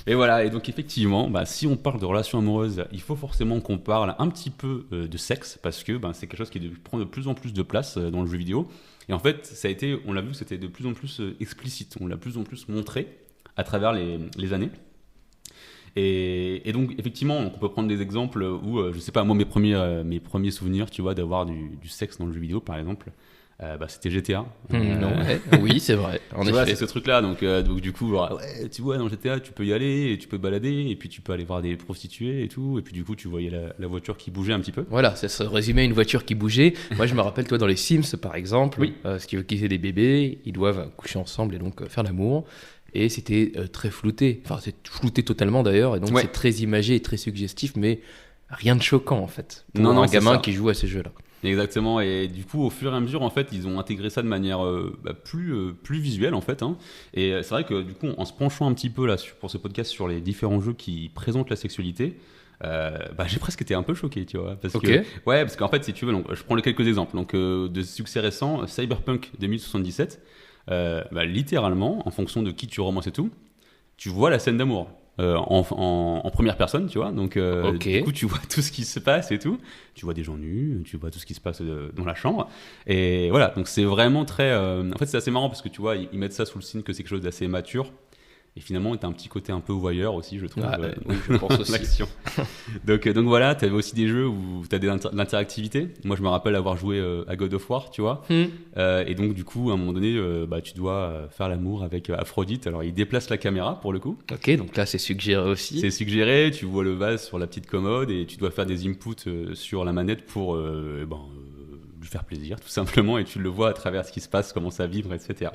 C: Et voilà, et donc effectivement, si on parle de relations amoureuses, il faut forcément qu'on parle un petit peu de sexe, parce que c'est quelque chose qui prend de plus en plus de place dans le jeu vidéo. Et en fait, on l'a vu, c'était de plus en plus explicite, on l'a de plus en plus montré à travers les années. Et donc effectivement, on peut prendre des exemples où, je sais pas, moi mes premiers souvenirs, tu vois, d'avoir du sexe dans le jeu vidéo par exemple, c'était GTA.
B: Oui, c'est vrai. En
C: tu vois,
B: effet.
C: c'est ce truc-là. Donc du coup, tu vois, dans GTA, tu peux y aller, et tu peux te balader, et puis tu peux aller voir des prostituées et tout. Et puis du coup, tu voyais la voiture qui bougeait un petit peu.
B: Voilà, ça se résumait à une voiture qui bougeait. Moi, je me rappelle, toi, dans les Sims, par exemple,
C: Oui.
B: ce qui veut qu'ils aient des bébés, ils doivent coucher ensemble et donc faire l'amour. Et c'était très flouté. Enfin, c'est flouté totalement d'ailleurs. Et donc,
C: Ouais.
B: c'est très imagé et très suggestif, mais rien de choquant, en fait. Pour
C: Non,
B: un
C: c'est
B: gamin
C: ça.
B: qui joue à ces jeux-là.
C: Exactement. Et du coup, au fur et à mesure, en fait, ils ont intégré ça de manière plus visuelle, en fait. Hein. Et c'est vrai que du coup, en se penchant un petit peu là pour ce podcast sur les différents jeux qui présentent la sexualité. J'ai presque été un peu choqué, tu vois, parce qu'en fait, si tu veux, donc, je prends quelques exemples. Donc, de succès récents, Cyberpunk 2077, littéralement, en fonction de qui tu romances et tout, tu vois la scène d'amour en première personne, tu vois. Donc, du coup, tu vois tout ce qui se passe et tout. Tu vois des gens nus, tu vois tout ce qui se passe dans la chambre. Et voilà, donc c'est vraiment très. En fait, c'est assez marrant parce que tu vois, ils mettent ça sous le signe que c'est quelque chose d'assez mature. Et finalement, t'as un petit côté un peu voyeur aussi, je trouve.
B: Oui, je pense aussi.
C: L'action. donc voilà, t'avais aussi des jeux où t'as de l'interactivité. Moi, je me rappelle avoir joué à God of War, tu vois. Et donc, du coup, à un moment donné, tu dois faire l'amour avec Aphrodite. Alors, il déplace la caméra, pour le coup.
B: Ok, donc là, c'est suggéré aussi.
C: C'est suggéré, tu vois le vase sur la petite commode et tu dois faire des inputs sur la manette pour lui faire plaisir, tout simplement. Et tu le vois à travers ce qui se passe, comment ça vibre, etc.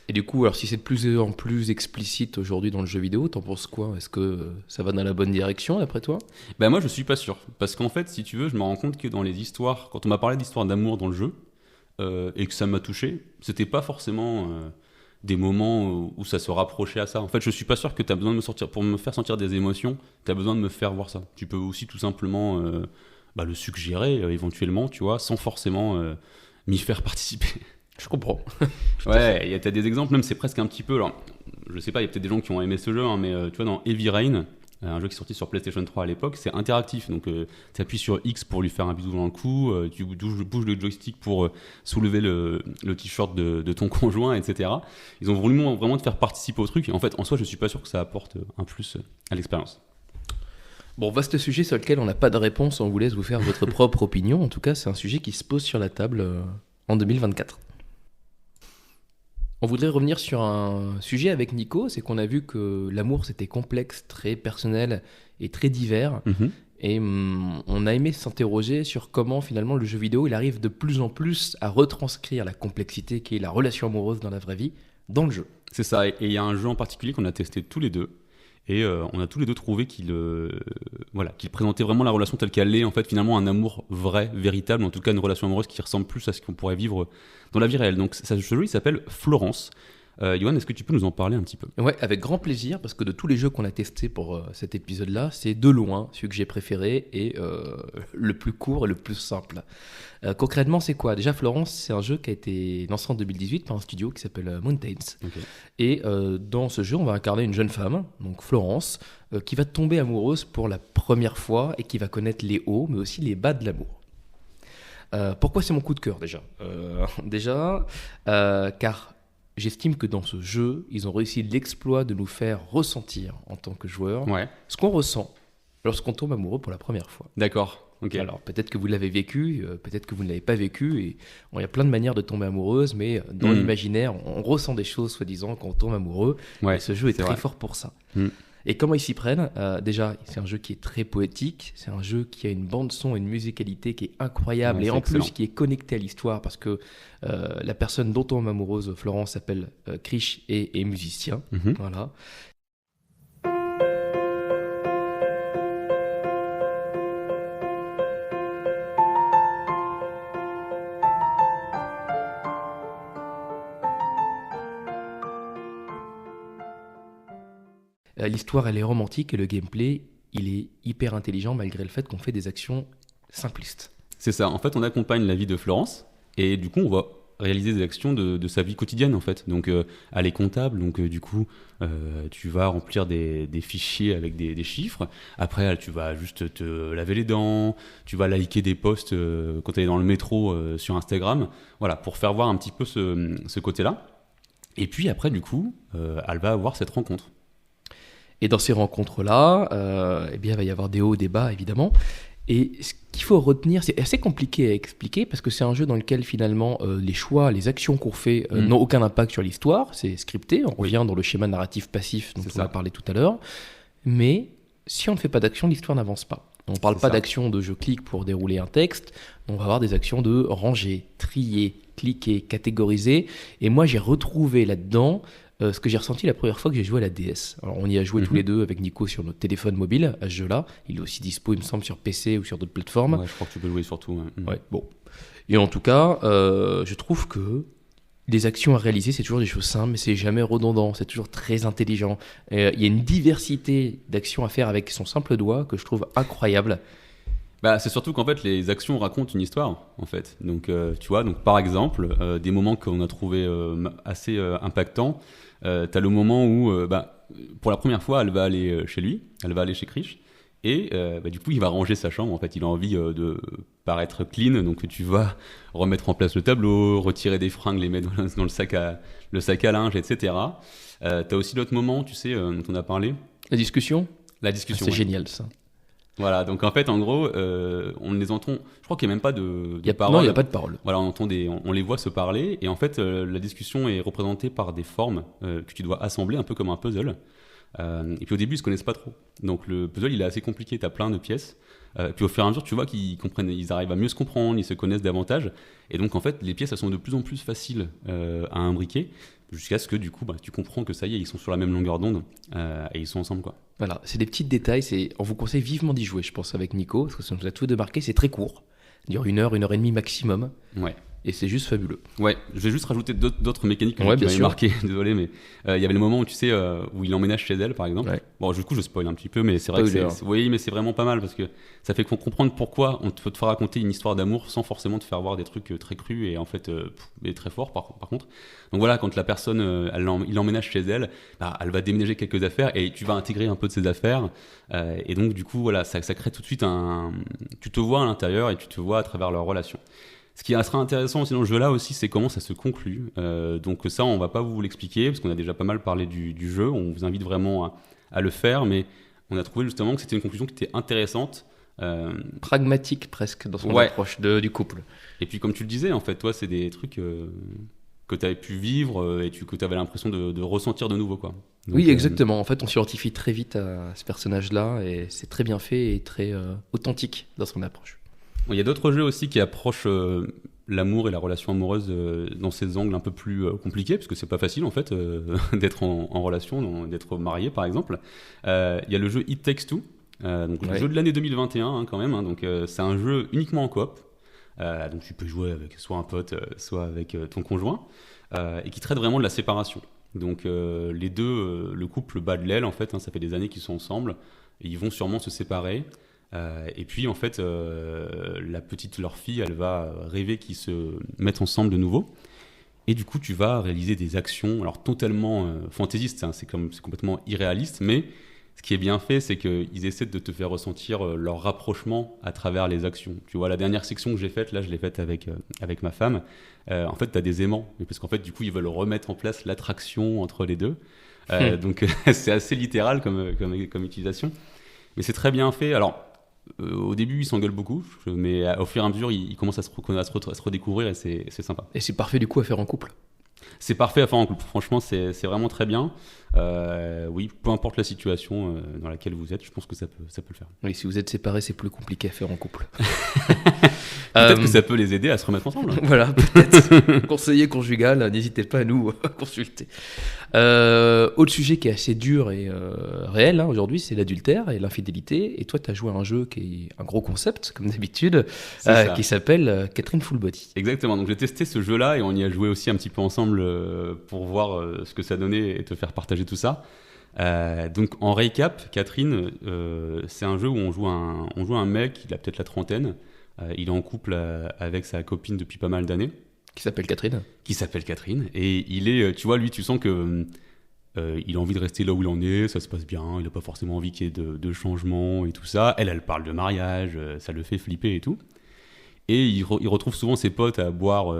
B: Et du coup, alors si c'est de plus en plus explicite aujourd'hui dans le jeu vidéo, t'en penses quoi? Est-ce que ça va dans la bonne direction d'après toi?
C: Moi je suis pas sûr. Parce qu'en fait, si tu veux, je me rends compte que dans les histoires, quand on m'a parlé d'histoires d'amour dans le jeu, et que ça m'a touché, c'était pas forcément des moments où ça se rapprochait à ça. En fait, je suis pas sûr que t'as besoin de me sortir, pour me faire sentir des émotions, t'as besoin de me faire voir ça. Tu peux aussi tout simplement le suggérer éventuellement, tu vois, sans forcément m'y faire participer.
B: Je comprends.
C: Ouais, t'as des exemples, même c'est presque un petit peu. Alors, je sais pas, il y a peut-être des gens qui ont aimé ce jeu, hein, mais tu vois, dans Heavy Rain, un jeu qui est sorti sur PlayStation 3 à l'époque, c'est interactif. Donc, tu appuies sur X pour lui faire un bisou dans le cou, tu bouges le joystick pour soulever le t-shirt de ton conjoint, etc. Ils ont voulu vraiment te faire participer au truc. Et en fait, en soi, je suis pas sûr que ça apporte un plus à l'expérience.
B: Bon, vaste sujet sur lequel on n'a pas de réponse, on vous laisse vous faire votre propre opinion. En tout cas, c'est un sujet qui se pose sur la table en 2024. On voudrait revenir sur un sujet avec Nico, c'est qu'on a vu que l'amour c'était complexe, très personnel et très divers. Et on a aimé s'interroger sur comment finalement le jeu vidéo il arrive de plus en plus à retranscrire la complexité qui est la relation amoureuse dans la vraie vie, dans le jeu.
C: C'est ça, et il y a un jeu en particulier qu'on a testé tous les deux. Et on a tous les deux trouvé qu'il présentait vraiment la relation telle qu'elle est, en fait, finalement, un amour vrai, véritable, en tout cas une relation amoureuse qui ressemble plus à ce qu'on pourrait vivre dans la vie réelle. Donc, ce jeu, il s'appelle Florence. Johan, est-ce que tu peux nous en parler un petit peu?
B: Ouais, avec grand plaisir, parce que de tous les jeux qu'on a testés pour cet épisode-là, c'est de loin celui que j'ai préféré et le plus court et le plus simple. Concrètement, c'est quoi? Déjà, Florence, c'est un jeu qui a été lancé en 2018 par un studio qui s'appelle Mountains.
C: Okay.
B: Et dans ce jeu, on va incarner une jeune femme, donc Florence, qui va tomber amoureuse pour la première fois et qui va connaître les hauts, mais aussi les bas de l'amour. Pourquoi c'est mon coup de cœur déjà car j'estime que dans ce jeu, ils ont réussi l'exploit de nous faire ressentir en tant que joueurs ce qu'on ressent lorsqu'on tombe amoureux pour la première fois.
C: D'accord. Okay.
B: Alors peut-être que vous l'avez vécu, peut-être que vous ne l'avez pas vécu, et il y a plein de manières de tomber amoureuse, mais dans l'imaginaire, on ressent des choses soi-disant quand on tombe amoureux, et ce jeu est très fort pour ça. Et comment ils s'y prennent? Déjà, c'est un jeu qui est très poétique, c'est un jeu qui a une bande-son et une musicalité qui est incroyable, et en plus qui est connecté à l'histoire, parce que la personne dont on tombe amoureuse, Florence, s'appelle Krish et est musicien. Voilà. l'histoire, elle est romantique et le gameplay, il est hyper intelligent malgré le fait qu'on fait des actions simplistes.
C: C'est ça. En fait, on accompagne la vie de Florence et du coup, on va réaliser des actions de sa vie quotidienne en fait. Donc, elle est comptable, donc du coup, tu vas remplir des fichiers avec des chiffres. Après, tu vas juste te laver les dents, tu vas liker des posts quand tu es dans le métro sur Instagram. Voilà, pour faire voir un petit peu ce côté-là. Et puis après, du coup, elle va avoir cette rencontre.
B: Et dans ces rencontres-là, eh bien, il va y avoir des hauts, des bas, évidemment. Et ce qu'il faut retenir, c'est assez compliqué à expliquer parce que c'est un jeu dans lequel finalement les choix, les actions qu'on fait n'ont aucun impact sur l'histoire. C'est scripté, on revient dans le schéma narratif passif dont on a parlé tout à l'heure. Mais si on ne fait pas d'action, l'histoire n'avance pas. On ne parle pas d'action de je clique pour dérouler un texte, on va avoir des actions de ranger, trier, cliquer, catégoriser. Et moi j'ai retrouvé là-dedans ce que j'ai ressenti la première fois que j'ai joué à la DS. Alors, on y a joué tous les deux avec Nico sur notre téléphone mobile à ce jeu-là. Il est aussi dispo, il me semble, sur PC ou sur d'autres plateformes.
C: Ouais, je crois que tu peux jouer sur tout.
B: Ouais, bon. Et en tout cas, je trouve que les actions à réaliser, c'est toujours des choses simples, mais c'est jamais redondant, c'est toujours très intelligent. Il y a une diversité d'actions à faire avec son simple doigt que je trouve incroyable.
C: Bah, c'est surtout qu'en fait, les actions racontent une histoire, en fait. Donc, tu vois, donc, par exemple, des moments qu'on a trouvés assez impactants. T'as le moment où, pour la première fois, elle va aller chez lui, elle va aller chez Krish, et du coup, il va ranger sa chambre. En fait, il a envie de paraître clean, donc tu vas remettre en place le tableau, retirer des fringues, les mettre dans le sac à linge, etc. T'as aussi l'autre moment, tu sais, dont on a parlé.
B: La discussion. C'est génial, ça.
C: Voilà, donc en fait, en gros, on les entend. Je crois qu'il n'y a même pas de parole.
B: Non, il n'y a pas de parole.
C: Voilà, on les voit se parler, et en fait, la discussion est représentée par des formes que tu dois assembler un peu comme un puzzle. Et puis au début, ils se connaissent pas trop. Donc le puzzle, il est assez compliqué. T'as plein de pièces. Puis au fur et à mesure, tu vois qu'ils comprennent, ils arrivent à mieux se comprendre, ils se connaissent davantage. Et donc en fait, les pièces, elles sont de plus en plus faciles à imbriquer, jusqu'à ce que du coup, tu comprends que ça y est, ils sont sur la même longueur d'onde et ils sont ensemble, quoi.
B: Voilà, c'est des petits détails. On vous conseille vivement d'y jouer, je pense, avec Nico, parce que ça nous a tous deux marqué. C'est très court, ça dure 1 heure, 1 heure et demie maximum.
C: Ouais.
B: Et c'est juste fabuleux.
C: Ouais, je vais juste rajouter d'autres mécaniques qui
B: bien
C: m'avaient
B: sûr.
C: marqué, désolé, mais il y avait le moment où tu sais, où il emménage chez elle, par exemple. Ouais. Bon, du coup, je spoil un petit peu, mais c'est vrai que oui, mais c'est vraiment pas mal parce que ça fait comprendre pourquoi on peut te faire raconter une histoire d'amour sans forcément te faire voir des trucs très crus et en fait très forts par contre. Donc voilà, quand la personne, il emménage chez elle, elle va déménager quelques affaires et tu vas intégrer un peu de ses affaires. Et donc, du coup, voilà, ça crée tout de suite tu te vois à l'intérieur et tu te vois à travers leur relation. Ce qui sera intéressant aussi dans le jeu-là aussi, c'est comment ça se conclut. Donc ça, on va pas vous l'expliquer, parce qu'on a déjà pas mal parlé du jeu. On vous invite vraiment à le faire, mais on a trouvé justement que c'était une conclusion qui était intéressante.
B: Pragmatique presque dans son approche du couple.
C: Et puis comme tu le disais, en fait, toi, c'est des trucs que tu avais pu vivre et que tu avais l'impression de ressentir de nouveau, quoi. Donc,
B: oui, exactement. En fait, on s'identifie très vite à ce personnage-là, et c'est très bien fait et très authentique dans son approche.
C: Il y a d'autres jeux aussi qui approchent l'amour et la relation amoureuse dans ces angles un peu plus compliqués, parce que c'est pas facile en fait d'être en relation, d'être marié par exemple. Il y a le jeu It Takes Two, donc le jeu de l'année 2021 quand même. Donc c'est un jeu uniquement en coop, donc tu peux jouer avec soit un pote, soit avec ton conjoint, et qui traite vraiment de la séparation. Donc les deux, le couple bat de l'aile en fait. Ça fait des années qu'ils sont ensemble, et ils vont sûrement se séparer. Et puis en fait leur fille, elle va rêver qu'ils se mettent ensemble de nouveau, et du coup tu vas réaliser des actions alors totalement fantaisistes, c'est complètement irréaliste, mais ce qui est bien fait, c'est qu'ils essaient de te faire ressentir leur rapprochement à travers les actions. Tu vois, la dernière section que j'ai faite, là je l'ai faite avec ma femme, en fait t'as des aimants, parce qu'en fait du coup ils veulent remettre en place l'attraction entre les deux, donc c'est assez littéral comme utilisation, mais c'est très bien fait. Alors au début, ils s'engueulent beaucoup, mais au fur et à mesure, ils commencent à se redécouvrir, et c'est sympa.
B: Et c'est parfait du coup à faire en couple.
C: C'est parfait à faire en couple. Franchement, c'est vraiment très bien. Oui, peu importe la situation dans laquelle vous êtes, je pense que ça peut le faire.
B: Oui, si vous êtes séparés, c'est plus compliqué à faire en couple.
C: Peut-être que ça peut les aider à se remettre ensemble.
B: Voilà, peut-être. Conseiller conjugal, n'hésitez pas à nous consulter. Autre sujet qui est assez dur et réel aujourd'hui, c'est l'adultère et l'infidélité. Et toi, tu as joué à un jeu qui est un gros concept, comme d'habitude, qui s'appelle Catherine Full Body.
C: Exactement, donc j'ai testé ce jeu-là et on y a joué aussi un petit peu ensemble pour voir ce que ça donnait et te faire partager tout ça. Donc en récap, Catherine, c'est un jeu où on joue un mec, il a peut-être la trentaine, il est en couple avec sa copine depuis pas mal d'années.
B: Qui s'appelle Catherine.
C: Et il est, tu vois, lui, tu sens que il a envie de rester là où il en est, ça se passe bien, il n'a pas forcément envie qu'il y ait de changements et tout ça. Elle parle de mariage, ça le fait flipper et tout. Et il retrouve souvent ses potes à boire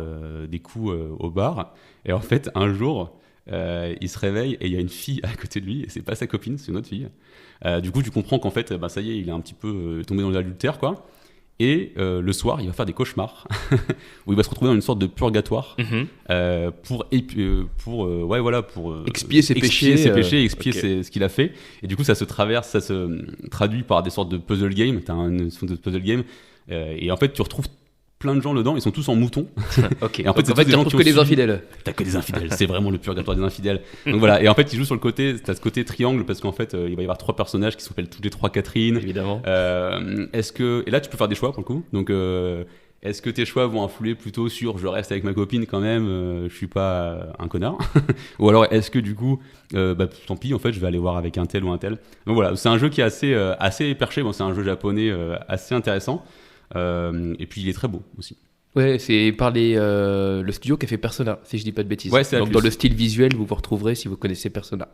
C: des coups au bar. Et en fait, un jour, il se réveille et il y a une fille à côté de lui, et c'est pas sa copine, c'est une autre fille. Du coup, tu comprends qu'en fait, ça y est, il est un petit peu tombé dans l'adultère, quoi. Et le soir, il va faire des cauchemars où il va se retrouver dans une sorte de purgatoire pour
B: expier ses péchés,
C: expier ce qu'il a fait. Et du coup, ça se traduit par des sortes de puzzle games. T'as une sorte de puzzle game et en fait, tu retrouves plein de gens dedans, ils sont tous en mouton.
B: Ok.
C: Et en fait,
B: tu retrouves que les infidèles.
C: T'as que des infidèles, c'est vraiment le purgatoire des infidèles. Donc voilà, et en fait, il joue sur le côté, t'as ce côté triangle, parce qu'en fait, il va y avoir 3 personnages qui s'appellent tous les 3 Catherine.
B: Évidemment.
C: Et là, tu peux faire des choix pour le coup. Donc, est-ce que tes choix vont influer plutôt sur je reste avec ma copine quand même, je suis pas un connard, ou alors est-ce que du coup, tant pis, en fait, je vais aller voir avec un tel ou un tel. Donc voilà, c'est un jeu qui est assez perché. Bon, c'est un jeu japonais assez intéressant. Et puis il est très beau aussi.
B: Ouais, c'est par le studio qui a fait Persona, si je dis pas de bêtises.
C: Ouais, c'est
B: donc dans le style visuel, vous retrouverez si vous connaissez Persona.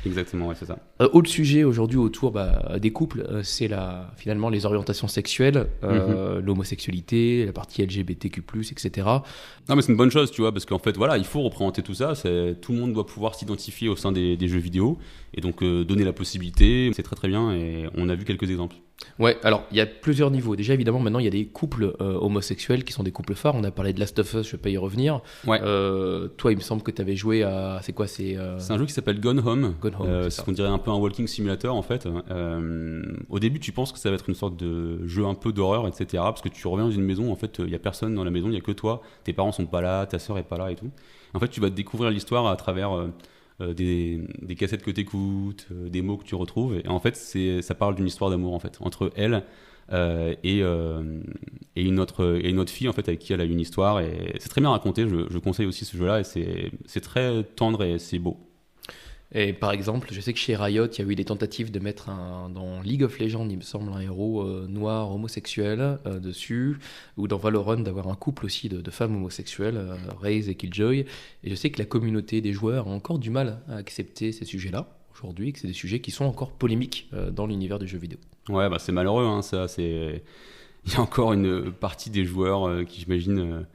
C: Exactement, ouais, c'est ça.
B: Autre sujet aujourd'hui autour des couples, c'est finalement les orientations sexuelles, l'homosexualité, la partie LGBTQ+, etc.
C: Non, mais c'est une bonne chose, tu vois, parce qu'en fait, voilà, il faut représenter tout ça. Tout le monde doit pouvoir s'identifier au sein des jeux vidéo, et donc donner la possibilité, c'est très très bien, et on a vu quelques exemples.
B: Ouais, alors il y a plusieurs niveaux. Déjà, évidemment, maintenant il y a des couples homosexuels qui sont des couples phares. On a parlé de Last of Us, je vais pas y revenir.
C: Ouais.
B: Toi, il me semble que tu avais joué à. C'est quoi C'est
C: un jeu qui s'appelle Gone Home.
B: C'est
C: ce qu'on dirait un peu un walking simulator en fait. Au début, tu penses que ça va être une sorte de jeu un peu d'horreur, etc. Parce que tu reviens dans une maison, en fait, il y a personne dans la maison, il y a que toi. Tes parents sont pas là, ta sœur est pas là et tout. En fait, tu vas découvrir l'histoire à travers. Des cassettes que t'écoutes, des mots que tu retrouves, et en fait ça parle d'une histoire d'amour en fait entre elle et une autre fille en fait avec qui elle a une histoire, et c'est très bien raconté. Je conseille aussi ce jeu-là, et c'est très tendre et c'est beau.
B: Et par exemple, je sais que chez Riot, il y a eu des tentatives de mettre dans League of Legends, il me semble, un héros noir homosexuel dessus, ou dans Valorant d'avoir un couple aussi de femmes homosexuelles, Raze et Killjoy. Et je sais que la communauté des joueurs a encore du mal à accepter ces sujets-là aujourd'hui, que c'est des sujets qui sont encore polémiques dans l'univers du jeu vidéo.
C: Ouais, c'est malheureux, hein, ça. Il y a encore une partie des joueurs qui, j'imagine,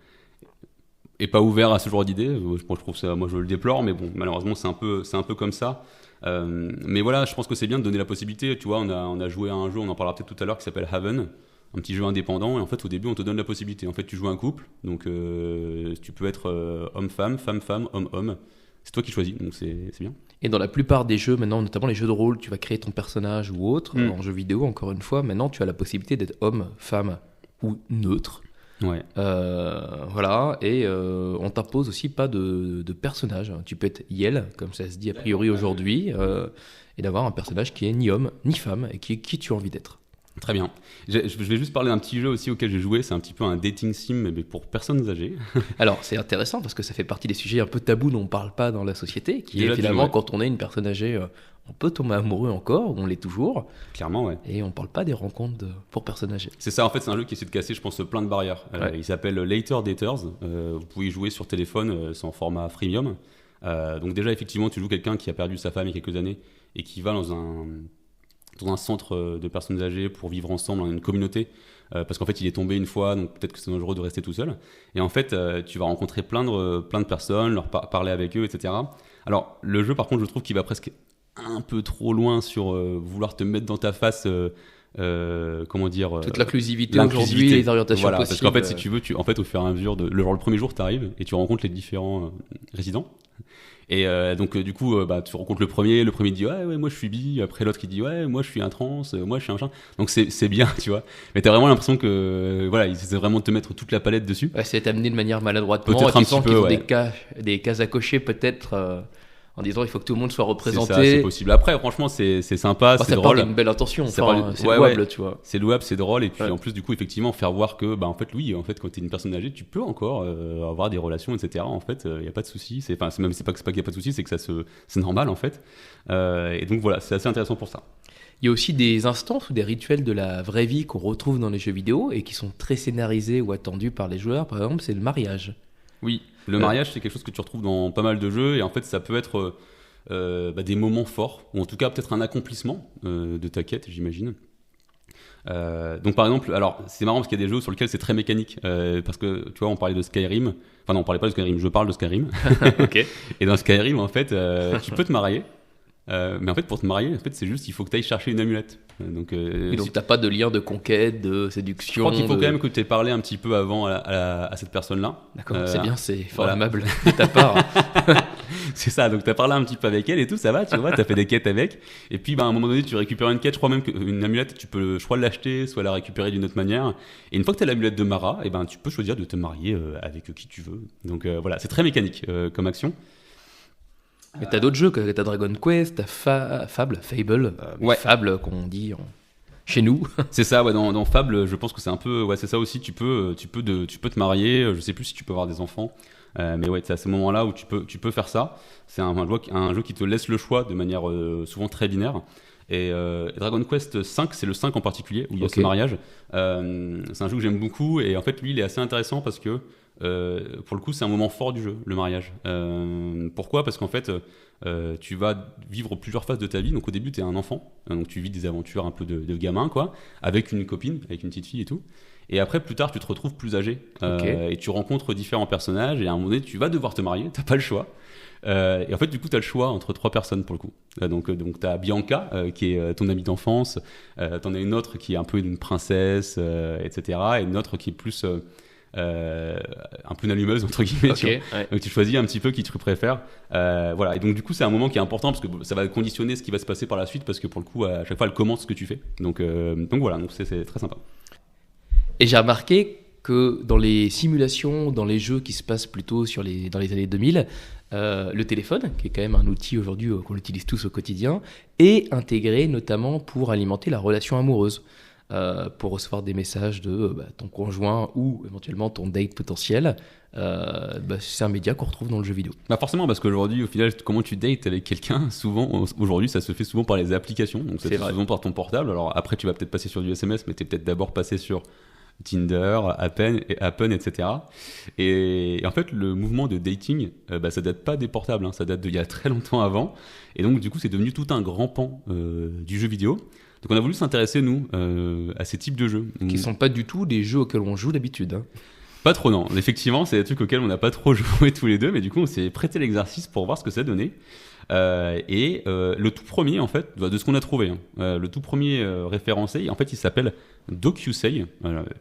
C: est pas ouvert à ce genre d'idées. Je trouve ça, moi je le déplore, mais bon, malheureusement c'est un peu comme ça. Mais voilà, je pense que c'est bien de donner la possibilité. Tu vois, on a joué à un jeu, on en parlera peut-être tout à l'heure, qui s'appelle Haven, un petit jeu indépendant, et en fait au début on te donne la possibilité. En fait, tu joues un couple, donc tu peux être homme-femme, femme-femme, homme-homme. C'est toi qui choisis, donc c'est bien.
B: Et dans la plupart des jeux maintenant, notamment les jeux de rôle, tu vas créer ton personnage ou autre. En jeu vidéo, encore une fois, maintenant tu as la possibilité d'être homme, femme ou neutre.
C: Ouais.
B: Voilà, et on t'impose aussi pas de personnage. Tu peux être Yel, comme ça se dit a priori aujourd'hui, et d'avoir un personnage qui est ni homme ni femme, et qui est qui tu as envie d'être.
C: Très bien. Je vais juste parler d'un petit jeu aussi auquel j'ai joué. C'est un petit peu un dating sim, mais pour personnes âgées.
B: Alors, c'est intéressant parce que ça fait partie des sujets un peu tabous dont on ne parle pas dans la société, qui est finalement, quand on est une personne âgée, on peut tomber amoureux encore, on l'est toujours.
C: Clairement, ouais.
B: Et on ne parle pas des rencontres pour personnes âgées.
C: C'est ça, en fait, c'est un jeu qui essaie de casser, je pense, plein de barrières.
B: Ouais.
C: Il s'appelle Later Daters. Vous pouvez y jouer sur téléphone, c'est en format freemium. Donc déjà, effectivement, tu joues quelqu'un qui a perdu sa femme il y a quelques années et qui va dans un centre de personnes âgées pour vivre ensemble dans une communauté, parce qu'en fait il est tombé une fois, donc peut-être que c'est dangereux de rester tout seul, et en fait tu vas rencontrer plein de personnes, leur parler avec eux, etc. Alors le jeu par contre je trouve qu'il va presque un peu trop loin sur vouloir te mettre dans ta face comment dire,
B: toute l'inclusivité aujourd'hui, les orientations
C: voilà,
B: possibles.
C: parce qu'en fait si tu veux, en fait au fur et à mesure le premier jour tu arrives et tu rencontres les différents résidents. Et donc du coup tu rencontres le premier dit ouais moi je suis bi, après l'autre qui dit ouais moi je suis un trans, moi je suis un machin. Donc c'est bien, tu vois, mais t'as vraiment l'impression que voilà, ils essaient vraiment de te mettre toute la palette dessus.
B: Ouais, c'est amené de manière maladroitement,
C: peut-être un petit peu,
B: ouais. Des cases à cocher peut-être en disant il faut que tout le monde soit
C: C'est
B: représenté.
C: ça, c'est possible. Après, franchement, c'est sympa,
B: Enfin,
C: c'est
B: ça part
C: drôle.
B: d'une belle intention,
C: Ça
B: enfin,
C: part du-
B: c'est
C: ouais,
B: louable,
C: ouais.
B: tu vois.
C: C'est louable, c'est drôle, et puis
B: Ouais.
C: en plus, du coup, effectivement, faire voir que, en fait, oui, en fait, quand t'es une personne âgée, tu peux encore avoir des relations, etc. En fait, il y a pas de souci. C'est pas qu'il y a pas de souci, c'est que c'est normal, en fait. Et donc voilà, c'est assez intéressant pour ça.
B: Il y a aussi des instances ou des rituels de la vraie vie qu'on retrouve dans les jeux vidéo et qui sont très scénarisés ou attendus par les joueurs. Par exemple, c'est le mariage.
C: Oui, le mariage, c'est quelque chose que tu retrouves dans pas mal de jeux, et en fait, ça peut être des moments forts, ou en tout cas peut-être un accomplissement de ta quête, j'imagine. Donc par exemple, alors c'est marrant parce qu'il y a des jeux sur lesquels c'est très mécanique, parce que tu vois, on parlait de Skyrim, enfin non, on parlait pas de Skyrim, je parle de Skyrim.
B: Ok.
C: Et dans Skyrim, en fait, tu peux te marier, mais en fait, pour te marier, en fait, c'est juste, il faut que tu ailles chercher une amulette. Donc,
B: Et donc, t'as pas de lien de conquête, de
C: je
B: séduction.
C: crois qu'il faut quand même que tu aies parlé un petit peu avant à cette personne-là.
B: D'accord, c'est bien, c'est
C: voilà.
B: formidable de ta part.
C: C'est ça, donc t'as parlé un petit peu avec elle et tout, ça va, tu vois, t'as fait des quêtes avec. Et puis, à un moment donné, tu récupères une quête, je crois même qu'une amulette, tu peux soit l'acheter, soit la récupérer d'une autre manière. Et une fois que t'as l'amulette de Mara, et tu peux choisir de te marier avec qui tu veux. Donc voilà, c'est très mécanique comme action.
B: Mais t'as d'autres jeux, t'as Dragon Quest, t'as Fable,
C: Ouais.
B: Fable qu'on dit chez nous.
C: C'est ça, ouais, dans Fable, je pense que c'est un peu, ouais, c'est ça aussi, tu peux te marier, je sais plus si tu peux avoir des enfants. Mais ouais, c'est à ce moment-là où tu peux faire ça. C'est un jeu qui te laisse le choix de manière souvent très binaire. Et Dragon Quest 5, c'est le 5 en particulier, où il y a ce mariage. C'est un jeu que j'aime beaucoup, et en fait, lui, il est assez intéressant parce que, pour le coup, c'est un moment fort du jeu, le mariage. Pourquoi ? Parce qu'en fait, tu vas vivre plusieurs phases de ta vie. Donc au début, tu es un enfant, donc tu vis des aventures un peu de gamin, quoi, avec une copine, avec une petite fille et tout. Et après, plus tard, tu te retrouves plus âgé, et tu rencontres différents personnages, et à un moment donné, tu vas devoir te marier, t'as pas le choix. Et en fait, du coup, tu as le choix entre 3 personnes pour le coup. Donc tu as Bianca, qui est ton amie d'enfance, t'en as une autre qui est un peu une princesse, etc. Et une autre qui est plus un peu une allumeuse, entre guillemets. Tu vois.
B: Ouais.
C: Donc tu choisis un petit peu qui tu préfères. Voilà. Et donc du coup, c'est un moment qui est important parce que ça va conditionner ce qui va se passer par la suite, parce que pour le coup, à chaque fois, elle commente ce que tu fais. Donc voilà, donc c'est très sympa.
B: Et j'ai remarqué que dans les simulations, dans les jeux qui se passent plutôt dans les années 2000, le téléphone, qui est quand même un outil aujourd'hui qu'on utilise tous au quotidien, est intégré notamment pour alimenter la relation amoureuse, pour recevoir des messages de ton conjoint ou éventuellement ton date potentiel. C'est un média qu'on retrouve dans le jeu vidéo.
C: Bah forcément, parce qu'aujourd'hui, au final, comment tu dates avec quelqu'un, souvent, aujourd'hui, ça se fait souvent par les applications, donc ça se fait souvent par ton portable. Alors après, tu vas peut-être passer sur du SMS, mais tu es peut-être d'abord passé sur Tinder, Appen, etc. Et en fait, le mouvement de dating, ça date pas des portables, ça date d'il y a très longtemps avant. Et donc, du coup, c'est devenu tout un grand pan du jeu vidéo. Donc, on a voulu s'intéresser, nous, à ces types de jeux.
B: Qui sont pas du tout des jeux auxquels on joue d'habitude.
C: Pas trop, non. Effectivement, c'est des trucs auxquels on n'a pas trop joué tous les deux, mais du coup, on s'est prêté l'exercice pour voir ce que ça donnait. Le tout premier, en fait, de ce qu'on a trouvé, le tout premier référencé, en fait, il s'appelle DocuSay.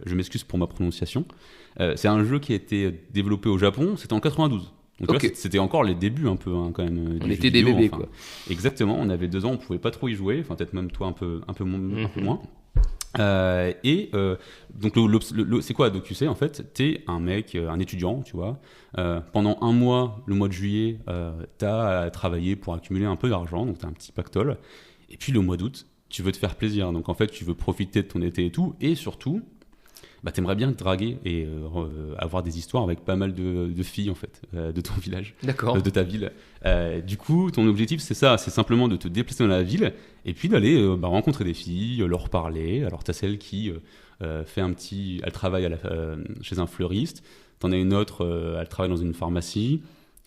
C: Je m'excuse pour ma prononciation. C'est un jeu qui a été développé au Japon, c'était en 92. Donc tu vois, c'était encore les débuts un peu, quand même.
B: On était des bébés, quoi.
C: Exactement, on avait 2 ans, on pouvait pas trop y jouer, enfin peut-être même toi un peu moins. Donc c'est quoi DocuSay en fait? T'es un mec, un étudiant, tu vois. Pendant 1 mois, le mois de juillet, t'as travaillé pour accumuler un peu d'argent, donc t'as un petit pactole. Et puis le mois d'août, tu veux te faire plaisir, donc en fait tu veux profiter de ton été et tout, et surtout, t'aimerais bien te draguer et avoir des histoires avec pas mal de filles en fait, de ton village, de ta ville. Du coup, ton objectif c'est ça, c'est simplement de te déplacer dans la ville et puis d'aller rencontrer des filles, leur parler. Alors t'as celle qui elle travaille chez un fleuriste. T'en as une autre, elle travaille dans une pharmacie.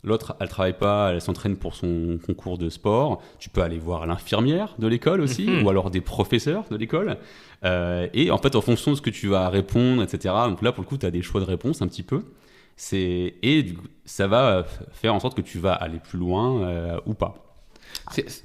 C: L'autre, elle travaille pas, elle s'entraîne pour son concours de sport. Tu peux aller voir l'infirmière de l'école aussi, ou alors des professeurs de l'école. Et en fait, en fonction de ce que tu vas répondre, etc. Donc là, pour le coup, tu as des choix de réponse un petit peu. Et du coup, ça va faire en sorte que tu vas aller plus loin ou pas.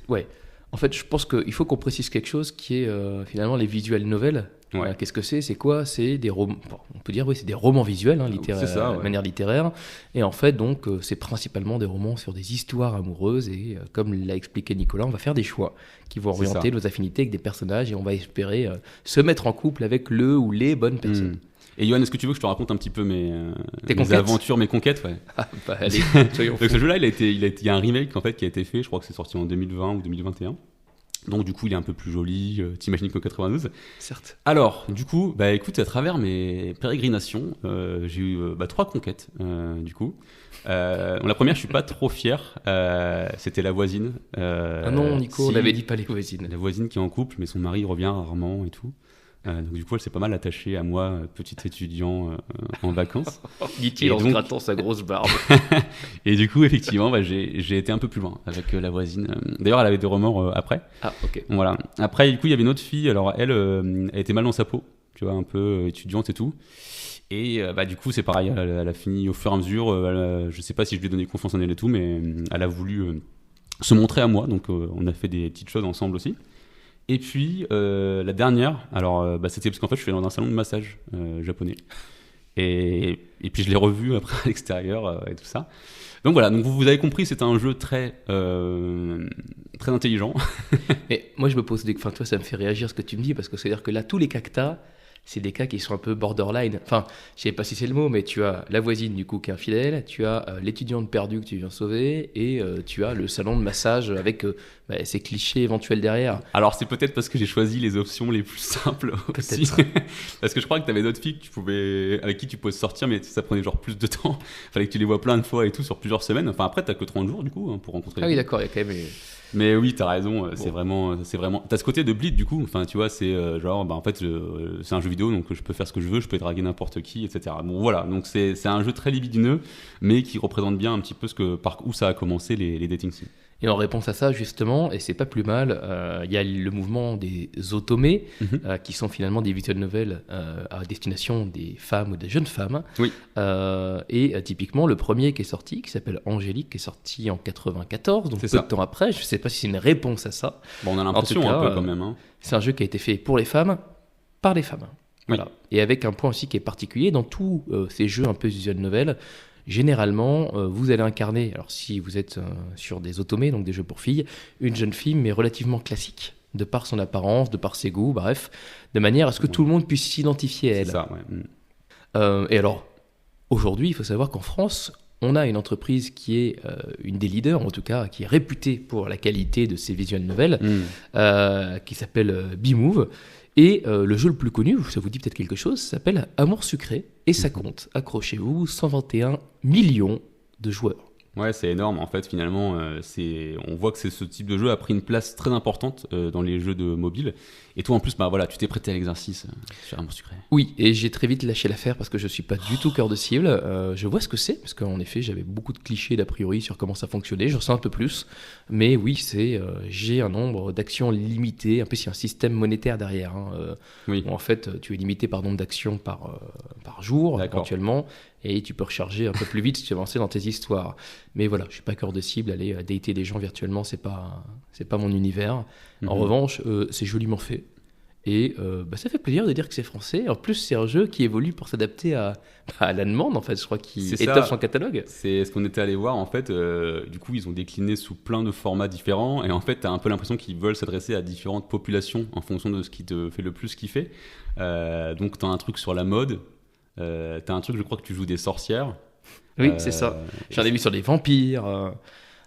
B: Ouais. En fait, je pense qu'il faut qu'on précise quelque chose qui est finalement les visual novels.
C: Ouais.
B: Qu'est-ce que c'est ? C'est quoi ? C'est des romans. On peut dire c'est des romans visuels,
C: c'est ça,
B: de manière littéraire. Et en fait, donc, c'est principalement des romans sur des histoires amoureuses. Et comme l'a expliqué Nicolas, on va faire des choix qui vont orienter nos affinités avec des personnages et on va espérer se mettre en couple avec le ou les bonnes personnes.
C: Et Yoann, est-ce que tu veux que je te raconte un petit peu mes
B: conquêtes
C: aventures, mes conquêtes, ouais.
B: Ah, bah, allez, soyons
C: Donc ce
B: fous.
C: jeu-là, il y a un remake en fait qui a été fait, je crois que c'est sorti en 2020 ou 2021. Donc du coup, il est un peu plus joli, t'imagines qu'en 92.
B: Certes.
C: Alors, du coup, bah écoute, à travers mes pérégrinations, j'ai eu 3 conquêtes, du coup. La première, je suis pas trop fier, c'était la voisine.
B: Ah non, Nico,
C: si,
B: on avait dit pas les voisines.
C: la voisine qui est en couple, mais son mari revient rarement et tout. Donc du coup, elle s'est pas mal attachée à moi, petit étudiant en vacances.
B: Dit-il
C: Et
B: en se
C: donc-
B: grattant sa grosse barbe.
C: Et du coup, effectivement, j'ai été un peu plus loin avec la voisine. D'ailleurs, elle avait des remords après.
B: Ah, ok.
C: Voilà. Après, du coup, il y avait une autre fille. Alors, elle était mal dans sa peau, tu vois, un peu étudiante et tout. Et du coup, c'est pareil. Elle a fini au fur et à mesure. Je sais pas si je lui ai donné confiance en elle et tout, mais elle a voulu se montrer à moi. Donc, on a fait des petites choses ensemble aussi. Et puis, la dernière, alors, c'était parce qu'en fait, je suis allé dans un salon de massage japonais. Et puis, je l'ai revu après à l'extérieur et tout ça. Donc voilà, donc vous avez compris, c'est un jeu très intelligent.
B: Mais moi, je me pose des... Enfin, toi, ça me fait réagir ce que tu me dis, parce que c'est-à-dire que là, tous les cas que t'as, c'est des cas qui sont un peu borderline. Enfin, je sais pas si c'est le mot, mais tu as la voisine, du coup, qui est infidèle, tu as l'étudiante perdue que tu viens sauver, et tu as le salon de massage avec ces clichés éventuels derrière.
C: Alors c'est peut-être parce que j'ai choisi les options les plus simples aussi. Parce que je crois que tu avais d'autres filles avec qui tu pouvais sortir, mais ça prenait genre plus de temps. Fallait que tu les vois plein de fois et tout sur plusieurs semaines. Enfin après, t'as que 30 jours du coup pour rencontrer
B: Ah
C: les
B: oui,
C: filles.
B: d'accord, il y a quand même...
C: Mais oui, t'as raison, c'est vraiment. T'as ce côté de Bleed du coup. Enfin, tu vois, c'est en fait, c'est un jeu vidéo, donc je peux faire ce que je veux, je peux draguer n'importe qui, etc. Bon, voilà. Donc c'est un jeu très libidineux, mais qui représente bien un petit peu par où ça a commencé les dating sims.
B: Et en réponse à ça, justement, et c'est pas plus mal, il y a le mouvement des otomés, qui sont finalement des visual novels à destination des femmes ou des jeunes femmes.
C: Oui.
B: Et typiquement, le premier qui est sorti, qui s'appelle Angélique, qui est sorti en 94, donc peu
C: C'est ça.
B: de temps après. Je sais pas si c'est une réponse à ça.
C: Bon, on a l'impression
B: En tout cas,
C: un peu quand même. Hein.
B: C'est un jeu qui a été fait pour les femmes, par les femmes. Voilà.
C: Oui.
B: Et avec un point aussi qui est particulier, dans tous ces jeux un peu visual novels, généralement, vous allez incarner, alors si vous êtes sur des otomés, donc des jeux pour filles, une jeune fille, mais relativement classique, de par son apparence, de par ses goûts, bref, de manière à ce que tout le monde puisse s'identifier à elle.
C: C'est ça, ouais.
B: Et alors, aujourd'hui, il faut savoir qu'en France, on a une entreprise qui est une des leaders, en tout cas, qui est réputée pour la qualité de ses visual novels, qui s'appelle B-Move. Et le jeu le plus connu, ça vous dit peut-être quelque chose, s'appelle Amour Sucré. Et ça compte, accrochez-vous, 121 millions de joueurs.
C: Ouais, c'est énorme. En fait, finalement, on voit que ce type de jeu a pris une place très importante dans les jeux de mobile. Et toi, en plus, tu t'es prêté à l'exercice sur Amour Sucré.
B: Oui, et j'ai très vite lâché l'affaire parce que je suis pas du tout cœur de cible. Je vois ce que c'est, parce qu'en effet, j'avais beaucoup de clichés d'a priori sur comment ça fonctionnait. J'en sais un peu plus. Mais oui, j'ai un nombre d'actions limité. Un peu, il y a un système monétaire derrière.
C: Oui.
B: Où en fait, tu es limité par nombre d'actions par jour,
C: D'accord.
B: éventuellement. Et tu peux recharger un peu plus vite si tu avances dans tes histoires. Mais voilà, je suis pas cœur de cible. Aller dater des gens virtuellement, c'est pas mon univers. En revanche, c'est joliment fait. Et ça fait plaisir de dire que c'est français. En plus, c'est un jeu qui évolue pour s'adapter à la demande, en fait. Je crois qu'il
C: C'est
B: étoffe
C: ça.
B: son catalogue.
C: C'est ce qu'on était allé voir, en fait. Du coup, ils ont décliné sous plein de formats différents. Et en fait, t'as un peu l'impression qu'ils veulent s'adresser à différentes populations en fonction de ce qui te fait le plus kiffer. Donc, t'as un truc sur la mode. T'as un truc, je crois que tu joues des sorcières.
B: Oui, c'est ça. J'en ai vu sur des vampires.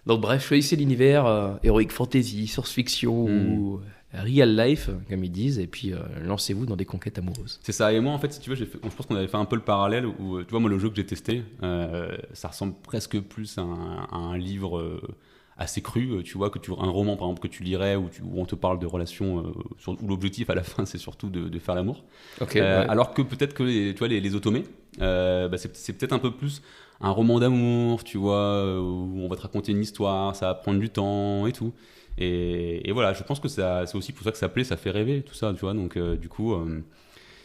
B: Donc bref, choisissez l'univers heroic fantasy, science-fiction ou real life, comme ils disent, et puis lancez-vous dans des conquêtes amoureuses.
C: C'est ça. Et moi, en fait, si tu veux, je pense qu'on avait fait un peu le parallèle où, tu vois, moi, le jeu que j'ai testé, ça ressemble presque plus à un livre assez cru, tu vois, un roman, par exemple, que tu lirais où on te parle de relations où l'objectif à la fin, c'est surtout de faire l'amour.
B: Ok. Ouais.
C: Alors que peut-être que les otomés, c'est peut-être un peu plus un roman d'amour, tu vois, où on va te raconter une histoire, ça va prendre du temps et tout. Et voilà, je pense que c'est aussi pour ça que ça plaît, ça fait rêver, tout ça, tu vois. Donc, du coup,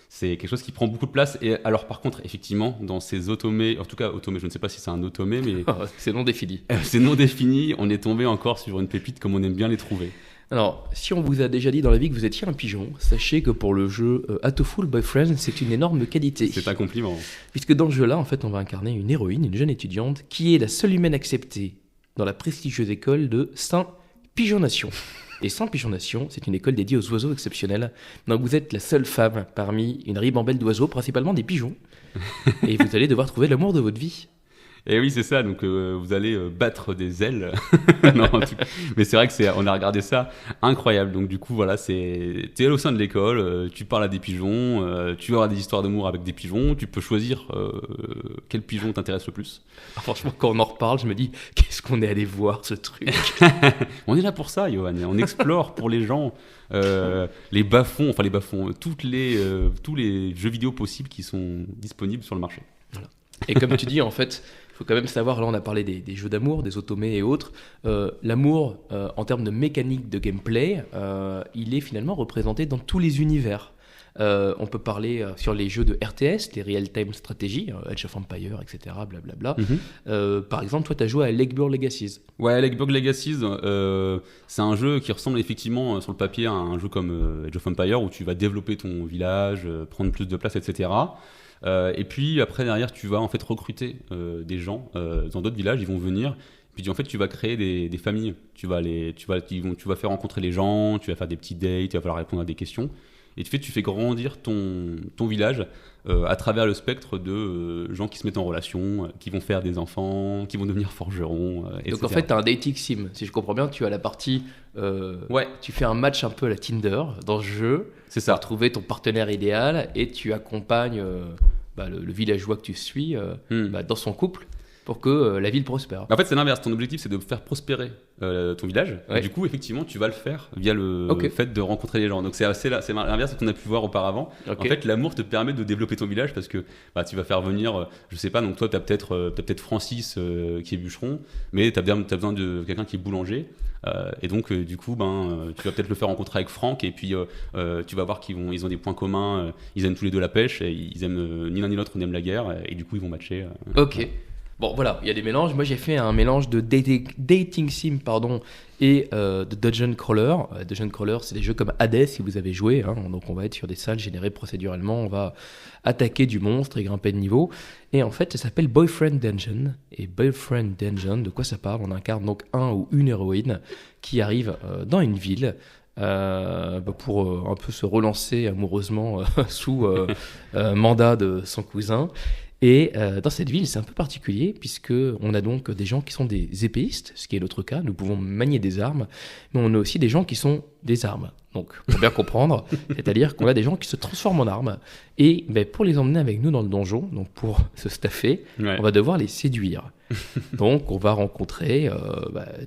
C: c'est quelque chose qui prend beaucoup de place. Et alors, par contre, effectivement, dans ces otomés, en tout cas, otomé, je ne sais pas si c'est un otomé, mais
B: c'est non défini.
C: c'est non défini, on est tombé encore sur une pépite comme on aime bien les trouver.
B: Alors, si on vous a déjà dit dans la vie que vous étiez un pigeon, sachez que pour le jeu Hatoful Boyfriend, c'est une énorme qualité.
C: C'est un compliment.
B: Puisque dans ce jeu-là, en fait, on va incarner une héroïne, une jeune étudiante, qui est la seule humaine acceptée dans la prestigieuse école de Saint-Pigeonnation. Et Saint Pigeon Nation, c'est une école dédiée aux oiseaux exceptionnels. Donc vous êtes la seule femme parmi une ribambelle d'oiseaux, principalement des pigeons. Et vous allez devoir trouver l'amour de votre vie.
C: Et oui, c'est ça. Donc, vous allez battre des ailes. Non, mais c'est vrai on a regardé ça, incroyable. Donc, du coup, voilà, t'es au sein de l'école, tu parles à des pigeons, tu auras des histoires d'amour avec des pigeons. Tu peux choisir quel pigeon t'intéresse le plus.
B: Alors, franchement, quand on en reparle, je me dis, qu'est-ce qu'on est allé voir ce truc?
C: On est là pour ça, Johan. On explore pour les gens les bas-fonds, tous les jeux vidéo possibles qui sont disponibles sur le marché.
B: Voilà. Et comme tu dis, en fait, il faut quand même savoir, là on a parlé des jeux d'amour, des automés et autres, l'amour en termes de mécanique de gameplay, il est finalement représenté dans tous les univers. On peut parler sur les jeux de RTS, les real-time strategy, Age of Empires, etc., blablabla. Par exemple, toi tu as joué à Legburg Legacies.
C: Ouais, Legburg Legacies, c'est un jeu qui ressemble effectivement sur le papier à un jeu comme Age of Empires où tu vas développer ton village, prendre plus de place, etc. Et puis après derrière tu vas en fait recruter des gens dans d'autres villages, ils vont venir, puis en fait tu vas créer des familles, tu vas faire rencontrer les gens, tu vas faire des petits dates, tu vas falloir répondre à des questions, et tu fais grandir ton village à travers le spectre de gens qui se mettent en relation, qui vont faire des enfants, qui vont devenir forgerons, etc.
B: Donc en fait tu as un dating sim, si je comprends bien, tu as la partie
C: ouais,
B: tu fais un match un peu à la Tinder dans ce jeu.
C: C'est ça.
B: Pour trouver ton partenaire idéal et tu accompagnes le villageois que tu suis dans son couple pour que la ville prospère.
C: En fait, c'est l'inverse. Ton objectif, c'est de faire prospérer ton village.
B: Ouais.
C: Et du coup, effectivement, tu vas le faire via le fait de rencontrer les gens. Donc, c'est l'inverse de ce qu'on a pu voir auparavant.
B: Okay.
C: En fait, l'amour te permet de développer ton village parce que tu vas faire venir, je sais pas, donc toi, tu as peut-être Francis qui est bûcheron, mais tu as besoin de quelqu'un qui est boulanger. Et donc, du coup, tu vas peut-être le faire rencontrer avec Franck. Et puis, tu vas voir ils ont des points communs. Ils aiment tous les deux la pêche. Et ils aiment ni l'un ni l'autre, on aime la guerre. Et du coup, ils vont matcher.
B: Ok. Bon, voilà, il y a des mélanges. Moi, j'ai fait un mélange de dating sim et de Dungeon Crawler. Dungeon Crawler, c'est des jeux comme Hades, si vous avez joué. Donc, on va être sur des salles générées procéduralement. On va attaquer du monstre et grimper de niveau. Et en fait, ça s'appelle Boyfriend Dungeon. Et Boyfriend Dungeon, de quoi ça parle? On incarne donc un ou une héroïne qui arrive dans une ville pour un peu se relancer amoureusement sous mandat de son cousin. Et dans cette ville, c'est un peu particulier puisque on a donc des gens qui sont des épéistes, ce qui est notre cas. Nous pouvons manier des armes, mais on a aussi des gens qui sont des armes. Donc, pour bien comprendre, c'est-à-dire qu'on a des gens qui se transforment en armes. Et pour les emmener avec nous dans le donjon, donc pour se staffer, on va devoir les séduire. Donc, on va rencontrer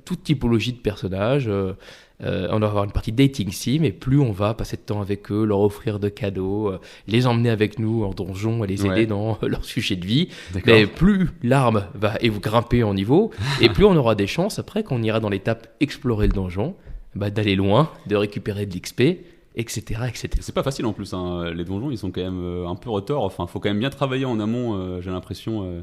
B: toute typologie de personnages. On va avoir une partie dating sim, et plus on va passer de temps avec eux, leur offrir de cadeaux, les emmener avec nous en donjon, et les aider dans leur sujet de vie. Mais plus l'arme va grimper en niveau, et plus on aura des chances, après, quand on ira dans l'étape explorer le donjon, d'aller loin, de récupérer de l'XP, etc., etc.
C: C'est pas facile en plus, hein. Les donjons, ils sont quand même un peu retors. Enfin, faut quand même bien travailler en amont, j'ai l'impression.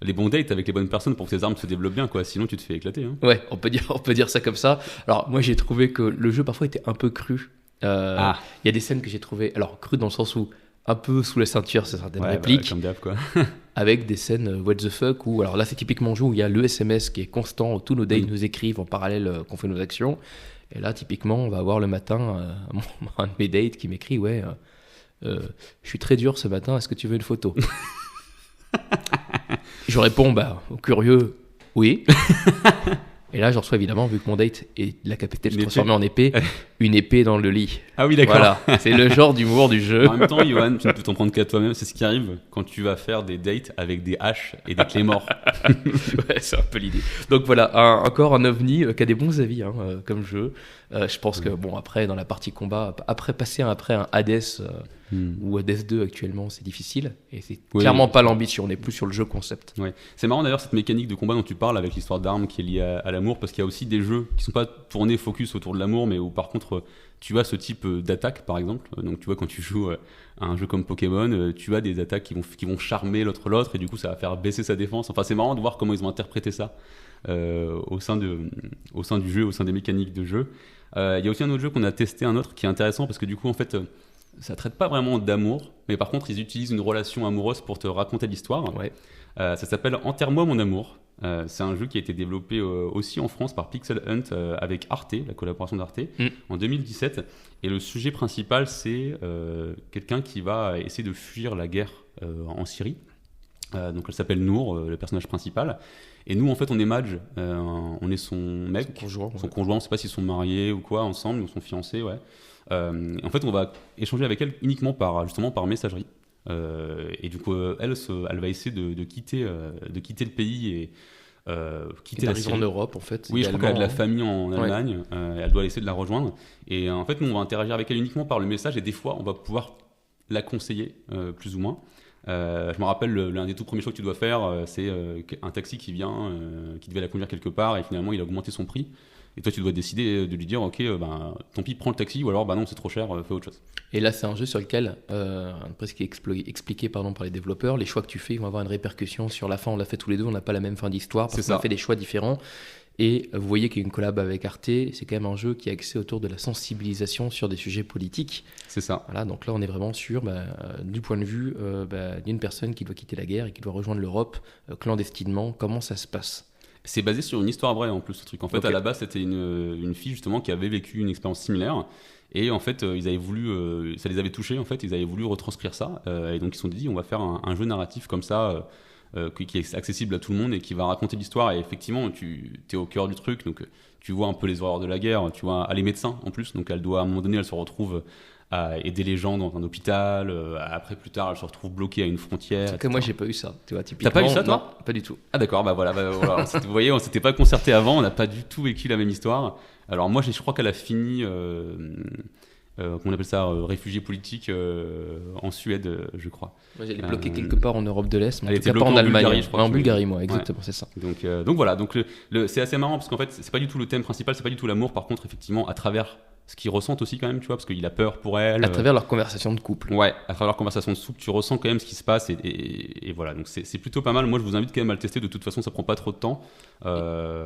C: Les bons dates avec les bonnes personnes pour que tes armes se développent bien, quoi. Sinon, tu te fais éclater. Hein.
B: Ouais, on peut dire ça comme ça. Alors, moi, j'ai trouvé que le jeu parfois était un peu cru. Il y a des scènes que j'ai trouvées, alors crues dans le sens où un peu sous la ceinture, c'est certaines répliques.
C: Comme d'hab, quoi.
B: Avec des scènes what the fuck où, alors là, c'est typiquement un jeu où il y a le SMS qui est constant, où tous nos dates nous écrivent en parallèle qu'on fait nos actions. Et là, typiquement, on va avoir le matin un de mes dates qui m'écrit je suis très dur ce matin, est-ce que tu veux une photo? Je réponds au curieux, oui. Et là, je reçois évidemment, vu que mon date est la capacité de se transformer en épée, une épée dans le lit.
C: Ah oui, d'accord.
B: Voilà, c'est le genre d'humour du jeu.
C: En même temps, Johan, tu ne peux t'en prendre qu'à toi-même. C'est ce qui arrive quand tu vas faire des dates avec des haches et des clés morts.
B: Ouais, c'est un peu l'idée. Donc voilà, encore un ovni qui a des bons avis comme jeu. Je pense que, après, dans la partie combat, passer après un Hades ou Hades 2 actuellement, c'est difficile. Et c'est clairement pas l'ambition, on est plus sur le jeu concept.
C: Ouais. C'est marrant d'ailleurs cette mécanique de combat dont tu parles avec l'histoire d'armes qui est liée à l'amour, parce qu'il y a aussi des jeux qui sont pas tournés focus autour de l'amour, mais où par contre tu as ce type d'attaque par exemple. Donc tu vois, quand tu joues à un jeu comme Pokémon, tu as des attaques qui vont charmer l'autre, et du coup ça va faire baisser sa défense. Enfin, c'est marrant de voir comment ils ont interprété ça au sein du jeu, au sein des mécaniques de jeu. Il y a aussi un autre jeu qu'on a testé, un autre qui est intéressant, parce que du coup en fait ça traite pas vraiment d'amour, mais par contre ils utilisent une relation amoureuse pour te raconter l'histoire.
B: Ouais.
C: Ça s'appelle Enterre-moi mon amour. C'est un jeu qui a été développé aussi en France par Pixel Hunt avec Arte, la collaboration d'Arte, en 2017. Et le sujet principal, c'est quelqu'un qui va essayer de fuir la guerre en Syrie. Donc elle s'appelle Nour, le personnage principal. Et nous, en fait, on est Madge, on est son mec, son conjoint, on ne sait pas s'ils sont mariés ou quoi, ensemble, ou sont fiancés, ouais. En fait, on va échanger avec elle uniquement par messagerie. Et du coup, elle va essayer de quitter le pays et quitter la Syrie.
B: En Europe, en fait.
C: Oui, je crois qu'elle a de la famille en Allemagne. Elle doit essayer de la rejoindre. Et en fait, nous, on va interagir avec elle uniquement par le message. Et des fois, on va pouvoir la conseiller, plus ou moins. Je me rappelle, l'un des tout premiers choix que tu dois faire, c'est un taxi qui vient, qui devait la conduire quelque part, et finalement, il a augmenté son prix. Et toi, tu dois décider de lui dire, ok, tant pis, prends le taxi, ou alors, non, c'est trop cher, fais autre chose.
B: Et là, c'est un jeu sur lequel, presque expliqué par les développeurs, les choix que tu fais vont avoir une répercussion sur la fin. On l'a fait tous les deux, on n'a pas la même fin d'histoire, parce qu'on a fait des choix différents. Et vous voyez qu'il y a une collab avec Arte, c'est quand même un jeu qui est axé autour de la sensibilisation sur des sujets politiques.
C: C'est ça.
B: Voilà, donc là, on est vraiment sur, du point de vue d'une personne qui doit quitter la guerre et qui doit rejoindre l'Europe clandestinement. Comment ça se passe ?
C: C'est basé sur une histoire vraie en plus, ce truc. En fait, à la base, c'était une fille justement qui avait vécu une expérience similaire. Et en fait, ils avaient voulu, ça les avait touchés, en fait, ils avaient voulu retranscrire ça. Et donc, ils se sont dit, on va faire un jeu narratif comme ça, qui est accessible à tout le monde et qui va raconter l'histoire. Et effectivement, tu es au cœur du truc, donc tu vois un peu les horreurs de la guerre, tu vois les médecins en plus. Donc, à un moment donné, elle se retrouve à aider les gens dans un hôpital. Après, plus tard, elle se retrouve bloquée à une frontière.
B: C'est que moi, j'ai pas eu ça. Tu vois, typiquement.
C: T'as pas eu ça, toi ?
B: Non, pas du tout.
C: Ah d'accord, voilà. Vous voyez, on s'était pas concerté avant, on n'a pas du tout vécu la même histoire. Alors moi, je crois qu'elle a fini, comment on appelle ça, réfugié politique en Suède, je crois.
B: Moi, j'allais bloquer quelque part en Europe de l'Est, mais
C: elle
B: en tout cas
C: était
B: pas en Allemagne.
C: Bulgarie, je crois.
B: En Bulgarie, moi, exactement, c'est ça.
C: Donc voilà, donc c'est assez marrant parce qu'en fait, c'est pas du tout le thème principal, c'est pas du tout l'amour. Par contre, effectivement, à travers ce qu'ils ressentent aussi quand même, tu vois, parce qu'il a peur pour elle.
B: À travers leur conversation de couple.
C: Ouais, à travers leur conversation de couple, tu ressens quand même ce qui se passe et voilà, donc c'est plutôt pas mal. Moi, je vous invite quand même à le tester. De toute façon, ça prend pas trop de temps.
B: Et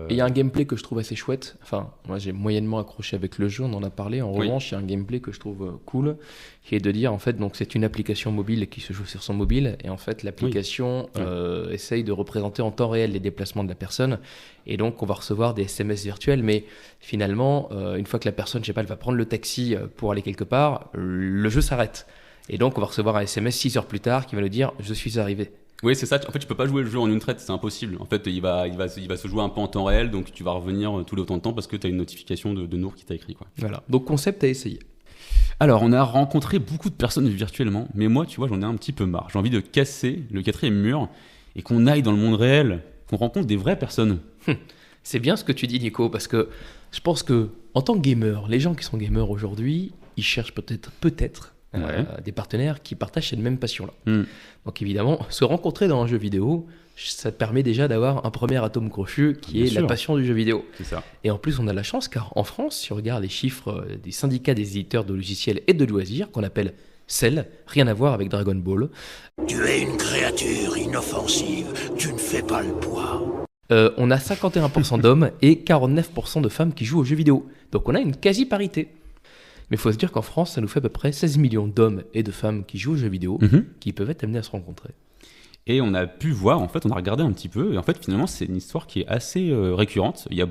B: il y a un gameplay que je trouve assez chouette. Enfin, moi, j'ai moyennement accroché avec le jeu, on en a parlé. En revanche, il y a un gameplay que je trouve cool, qui est de dire, en fait, donc c'est une application mobile qui se joue sur son mobile, et en fait, l'application essaye de représenter en temps réel les déplacements de la personne. Et donc, on va recevoir des SMS virtuels, mais finalement, une fois que la personne, je sais pas, elle va prendre le taxi pour aller quelque part, le jeu s'arrête. Et donc, on va recevoir un SMS 6 heures plus tard qui va nous dire « Je suis arrivé ». Oui,
C: c'est ça. En fait, tu peux pas jouer le jeu en une traite, c'est impossible. En fait, il va se jouer un peu en temps réel, donc tu vas revenir tout le temps de temps parce que tu as une notification de Nour qui t'a écrit, quoi.
B: Voilà. Donc, concept à essayer.
C: Alors, on a rencontré beaucoup de personnes virtuellement, mais moi, tu vois, j'en ai un petit peu marre. J'ai envie de casser le 4e mur et qu'on aille dans le monde réel, qu'on rencontre des vraies personnes.
B: C'est bien ce que tu dis, Nico, parce que je pense que en tant que gamer, les gens qui sont gamers aujourd'hui, ils cherchent peut-être des partenaires qui partagent cette même passion-là. Donc évidemment, se rencontrer dans un jeu vidéo, ça permet déjà d'avoir un premier atome crochu qui est la passion du jeu vidéo.
C: C'est ça.
B: Et en plus, on a la chance car en France, si on regarde les chiffres des syndicats des éditeurs de logiciels et de loisirs, qu'on appelle CEL, rien à voir avec Dragon Ball.
I: Tu es une créature inoffensive, tu ne fais pas le poids.
B: On a 51% d'hommes et 49% de femmes qui jouent aux jeux vidéo. Donc on a une quasi-parité. Mais il faut se dire qu'en France, ça nous fait à peu près 16 millions d'hommes et de femmes qui jouent aux jeux vidéo, qui peuvent être amenés à se rencontrer.
C: Et on a pu voir, en fait, on a regardé un petit peu, et en fait, finalement, c'est une histoire qui est assez récurrente. Il y a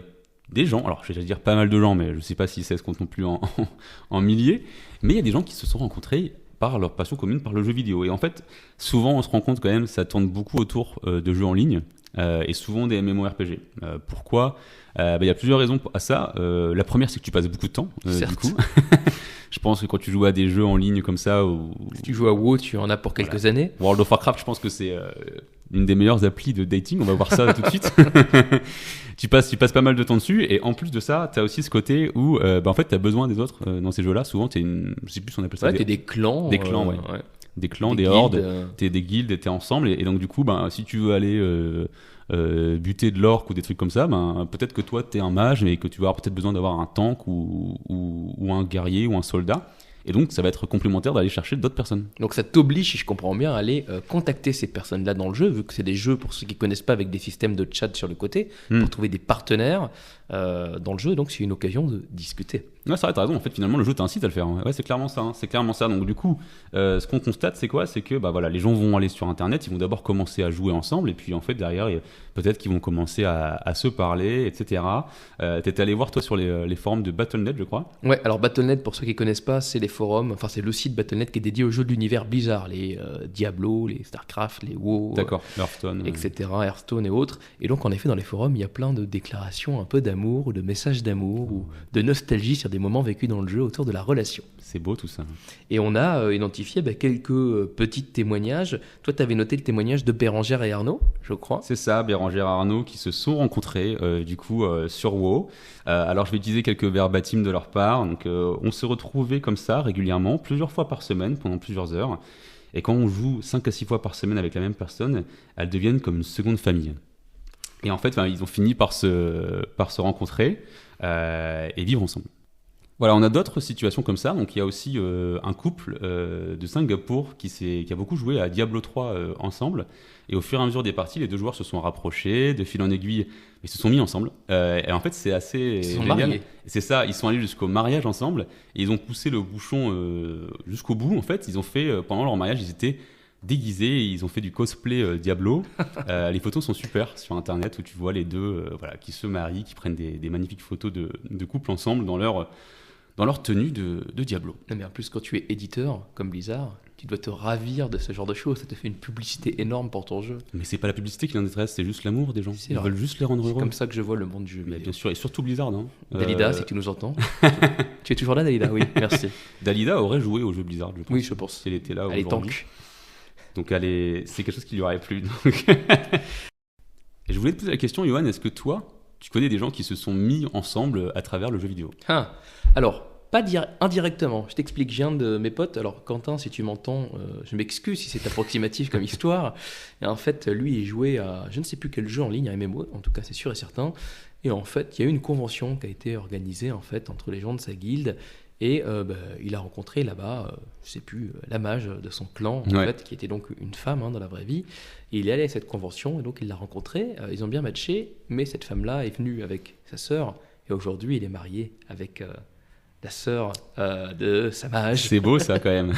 C: des gens, alors je vais dire pas mal de gens, mais je ne sais pas si ça se compte non plus en milliers, mais il y a des gens qui se sont rencontrés par leur passion commune, par le jeu vidéo. Et en fait, souvent, on se rend compte quand même, ça tourne beaucoup autour de jeux en ligne, et souvent des MMORPG. Pourquoi ? Il y a plusieurs raisons à ça. La première, c'est que tu passes beaucoup de temps, du coup. Je pense que quand tu joues à des jeux en ligne comme ça...
B: Si tu joues à WoW, tu en as pour quelques années.
C: World of Warcraft, je pense que c'est une des meilleures applis de dating. On va voir ça tout de suite. Tu passes pas mal de temps dessus. Et en plus de ça, tu as aussi ce côté où en fait, tu as besoin des autres dans ces jeux-là. Souvent, je sais plus si on appelle ça...
B: t'es des clans.
C: Des clans, ouais. Des clans, des hordes. T'es des guildes et t'es ensemble. Et donc, du coup, si tu veux aller... buter de l'orque ou des trucs comme ça, peut-être que toi t'es un mage et que tu vas avoir peut-être besoin d'avoir un tank ou un guerrier ou un soldat, et donc ça va être complémentaire d'aller chercher d'autres personnes.
B: Donc ça t'oblige, si je comprends bien, à aller contacter ces personnes-là dans le jeu, vu que c'est des jeux, pour ceux qui connaissent pas, avec des systèmes de chat sur le côté, pour trouver des partenaires dans le jeu, donc c'est une occasion de discuter.
C: Ouais, c'est vrai, t'as raison. En fait, finalement, le jeu t'incite à le faire. Ouais, c'est clairement ça. C'est clairement ça. Donc, du coup, ce qu'on constate, c'est quoi? C'est que voilà, les gens vont aller sur Internet, ils vont d'abord commencer à jouer ensemble, et puis en fait, derrière, peut-être qu'ils vont commencer à se parler, etc. T'étais allé voir, toi, sur les forums de Battle.net, je crois.
B: Ouais, alors Battle.net, pour ceux qui connaissent pas, c'est les forums, enfin, c'est le site Battle.net qui est dédié aux jeux de l'univers Blizzard, les Diablo, les StarCraft, les WoW,
C: D'accord, Hearthstone,
B: etc., Hearthstone et autres. Et donc, en effet, dans les forums, il y a plein de déclarations un peu d'amour, ou de messages d'amour, ou de nostalgie sur des moments vécus dans le jeu autour de la relation.
C: C'est beau tout ça.
B: Et on a identifié quelques petits témoignages. Toi, tu avais noté le témoignage de Bérangère et Arnaud, je crois.
C: C'est ça, Bérangère et Arnaud qui se sont rencontrés sur WoW. Alors je vais utiliser quelques verbatim de leur part. Donc on se retrouvait comme ça régulièrement, plusieurs fois par semaine, pendant plusieurs heures. Et quand on joue 5 à 6 fois par semaine avec la même personne, elles deviennent comme une seconde famille. Et en fait, ils ont fini par se rencontrer et vivre ensemble. Voilà, on a d'autres situations comme ça. Donc il y a aussi un couple de Singapour qui a beaucoup joué à Diablo 3 ensemble. Et au fur et à mesure des parties, les deux joueurs se sont rapprochés, de fil en aiguille, ils se sont mis ensemble. Et en fait, c'est assez génial. C'est ça, ils sont allés jusqu'au mariage ensemble et ils ont poussé le bouchon jusqu'au bout. En fait, ils ont fait, pendant leur mariage, ils étaient déguisés et ils ont fait du cosplay Diablo. Les photos sont super sur Internet où tu vois les deux qui se marient, qui prennent des magnifiques photos de couple ensemble dans leur tenue de Diablo.
B: Non, mais en plus, quand tu es éditeur, comme Blizzard, tu dois te ravir de ce genre de choses. Ça te fait une publicité énorme pour ton jeu.
C: Mais c'est pas la publicité qui l'intéresse, c'est juste l'amour des gens. Ils veulent juste les rendre heureux.
B: C'est comme ça que je vois le monde du jeu vidéo.
C: Bien sûr, et surtout Blizzard.
B: Dalida, si tu nous entends. Tu es toujours là, Dalida? Oui, merci.
C: Dalida aurait joué au jeu Blizzard, je pense.
B: Oui, je pense.
C: Si elle était là
B: elle
C: aujourd'hui.
B: est tank.
C: Donc c'est quelque chose qui lui aurait plu. Et je voulais te poser la question, Johan, est-ce que toi, tu connais des gens qui se sont mis ensemble à travers le jeu vidéo?
B: Alors, pas indirectement. Je t'explique, je viens de mes potes. Alors, Quentin, si tu m'entends, je m'excuse si c'est approximatif comme histoire. Et en fait, lui, il jouait à je ne sais plus quel jeu en ligne, à MMO, en tout cas, c'est sûr et certain. Et en fait, il y a eu une convention qui a été organisée en fait, entre les gens de sa guilde. Et il a rencontré là-bas, je sais plus, la mage de son clan, en fait, qui était donc une femme dans la vraie vie. Et il est allé à cette convention, et donc il l'a rencontrée. Ils ont bien matché, mais cette femme-là est venue avec sa sœur. Et aujourd'hui, il est marié avec la sœur de sa mage.
C: C'est beau ça quand même.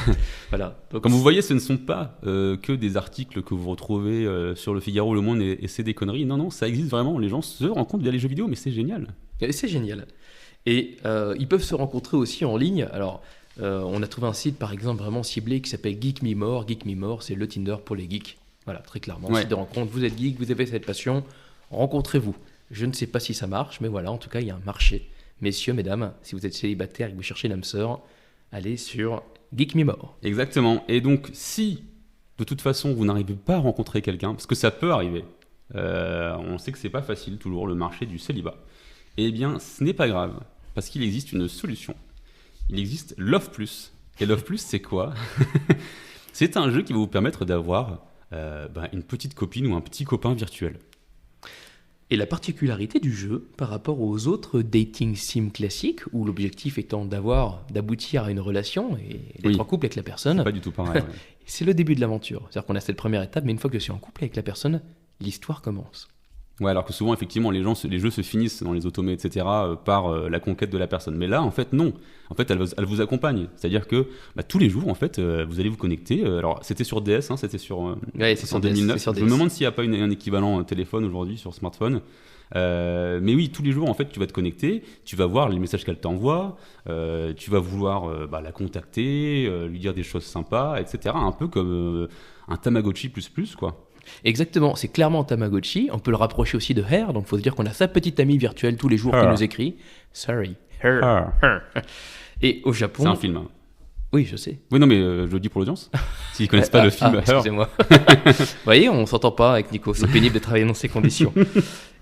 B: Voilà. Donc,
C: comme vous voyez, ce ne sont pas que des articles que vous retrouvez sur Le Figaro, Le Monde et c'est des conneries. Non, ça existe vraiment. Les gens se rencontrent via les jeux vidéo, mais c'est génial.
B: Et c'est génial. Et ils peuvent se rencontrer aussi en ligne. Alors, on a trouvé un site, par exemple, vraiment ciblé qui s'appelle Geek Me More. Geek Me More, c'est le Tinder pour les geeks. Voilà, très clairement. Site de rencontre. Vous êtes geek, vous avez cette passion, rencontrez-vous. Je ne sais pas si ça marche, mais voilà, en tout cas, il y a un marché. Messieurs, mesdames, si vous êtes célibataire et que vous cherchez l'âme sœur, allez sur Geek Me More.
C: Exactement. Et donc, si de toute façon vous n'arrivez pas à rencontrer quelqu'un, parce que ça peut arriver, on sait que c'est pas facile toujours le marché du célibat. Eh bien, ce n'est pas grave, parce qu'il existe une solution. Il existe Love+. Et Love+, c'est quoi? C'est un jeu qui va vous permettre d'avoir une petite copine ou un petit copain virtuel.
B: Et la particularité du jeu, par rapport aux autres dating sims classiques, où l'objectif étant d'aboutir à une relation et d'être en couple avec la personne,
C: c'est pas du tout pareil.
B: C'est le début de l'aventure. C'est-à-dire qu'on a cette première étape, mais une fois que je suis en couple avec la personne, l'histoire commence.
C: Ouais, alors que souvent, effectivement, les jeux se finissent dans les automés, etc., par la conquête de la personne. Mais là, en fait, non. En fait, elle vous accompagne. C'est-à-dire que tous les jours, en fait, vous allez vous connecter. Alors, c'était sur DS, c'était sur,
B: c'est sur
C: 2009.
B: DS,
C: Je me demande s'il n'y a pas un équivalent téléphone aujourd'hui sur smartphone. Mais oui, tous les jours, en fait, tu vas te connecter, tu vas voir les messages qu'elle t'envoie, tu vas vouloir la contacter, lui dire des choses sympas, etc. Un peu comme un Tamagotchi ++, quoi.
B: Exactement, c'est clairement un Tamagotchi. On peut le rapprocher aussi de Her, donc il faut se dire qu'on a sa petite amie virtuelle tous les jours qui nous écrit. Sorry, Her. Et au Japon...
C: C'est un film.
B: Oui, je sais.
C: Oui, non, mais je le dis pour l'audience. S'ils ne connaissent pas le film Her.
B: Excusez-moi. Vous voyez, on ne s'entend pas avec Nico. C'est pénible de travailler dans ces conditions.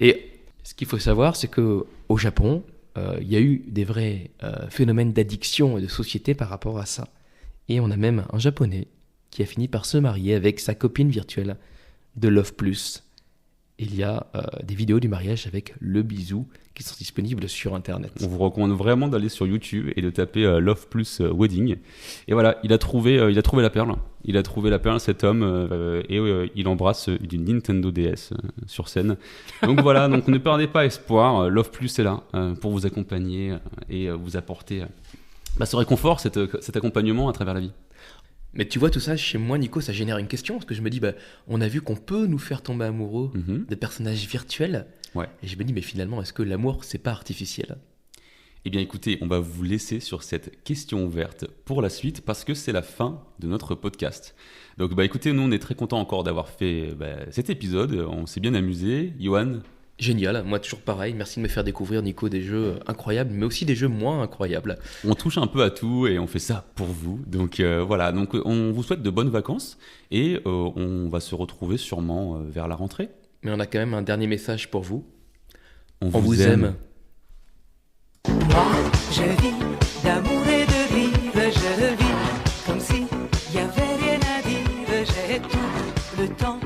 B: Et ce qu'il faut savoir, c'est qu'au Japon, il y a eu des vrais phénomènes d'addiction et de société par rapport à ça. Et on a même un Japonais qui a fini par se marier avec sa copine virtuelle de Love+. Il y a des vidéos du mariage avec le bisou qui sont disponibles sur Internet.
C: On vous recommande vraiment d'aller sur YouTube et de taper Love+ Wedding. Et voilà, il a trouvé la perle. Il a trouvé la perle, cet homme, et il embrasse une Nintendo DS sur scène. Donc voilà, donc ne perdez pas espoir. Love Plus est là pour vous accompagner et vous apporter ce réconfort, cet accompagnement à travers la vie.
B: Mais tu vois, tout ça, chez moi, Nico, ça génère une question, parce que je me dis, on a vu qu'on peut nous faire tomber amoureux de personnages virtuels, et je me dis, mais finalement, est-ce que l'amour, c'est pas artificiel ?
C: Eh bien écoutez, on va vous laisser sur cette question ouverte pour la suite, parce que c'est la fin de notre podcast. Donc écoutez, nous on est très contents encore d'avoir fait cet épisode, on s'est bien amusé. Yohan ?
B: Génial, moi toujours pareil, merci de me faire découvrir, Nico, des jeux incroyables, mais aussi des jeux moins incroyables.
C: On touche un peu à tout et on fait ça pour vous, donc voilà, donc on vous souhaite de bonnes vacances et on va se retrouver sûrement vers la rentrée.
B: Mais on a quand même un dernier message pour vous.
C: On vous aime.
A: Moi, je vis d'amour et de rire, je vis comme si y avait rien à dire, j'ai tout le temps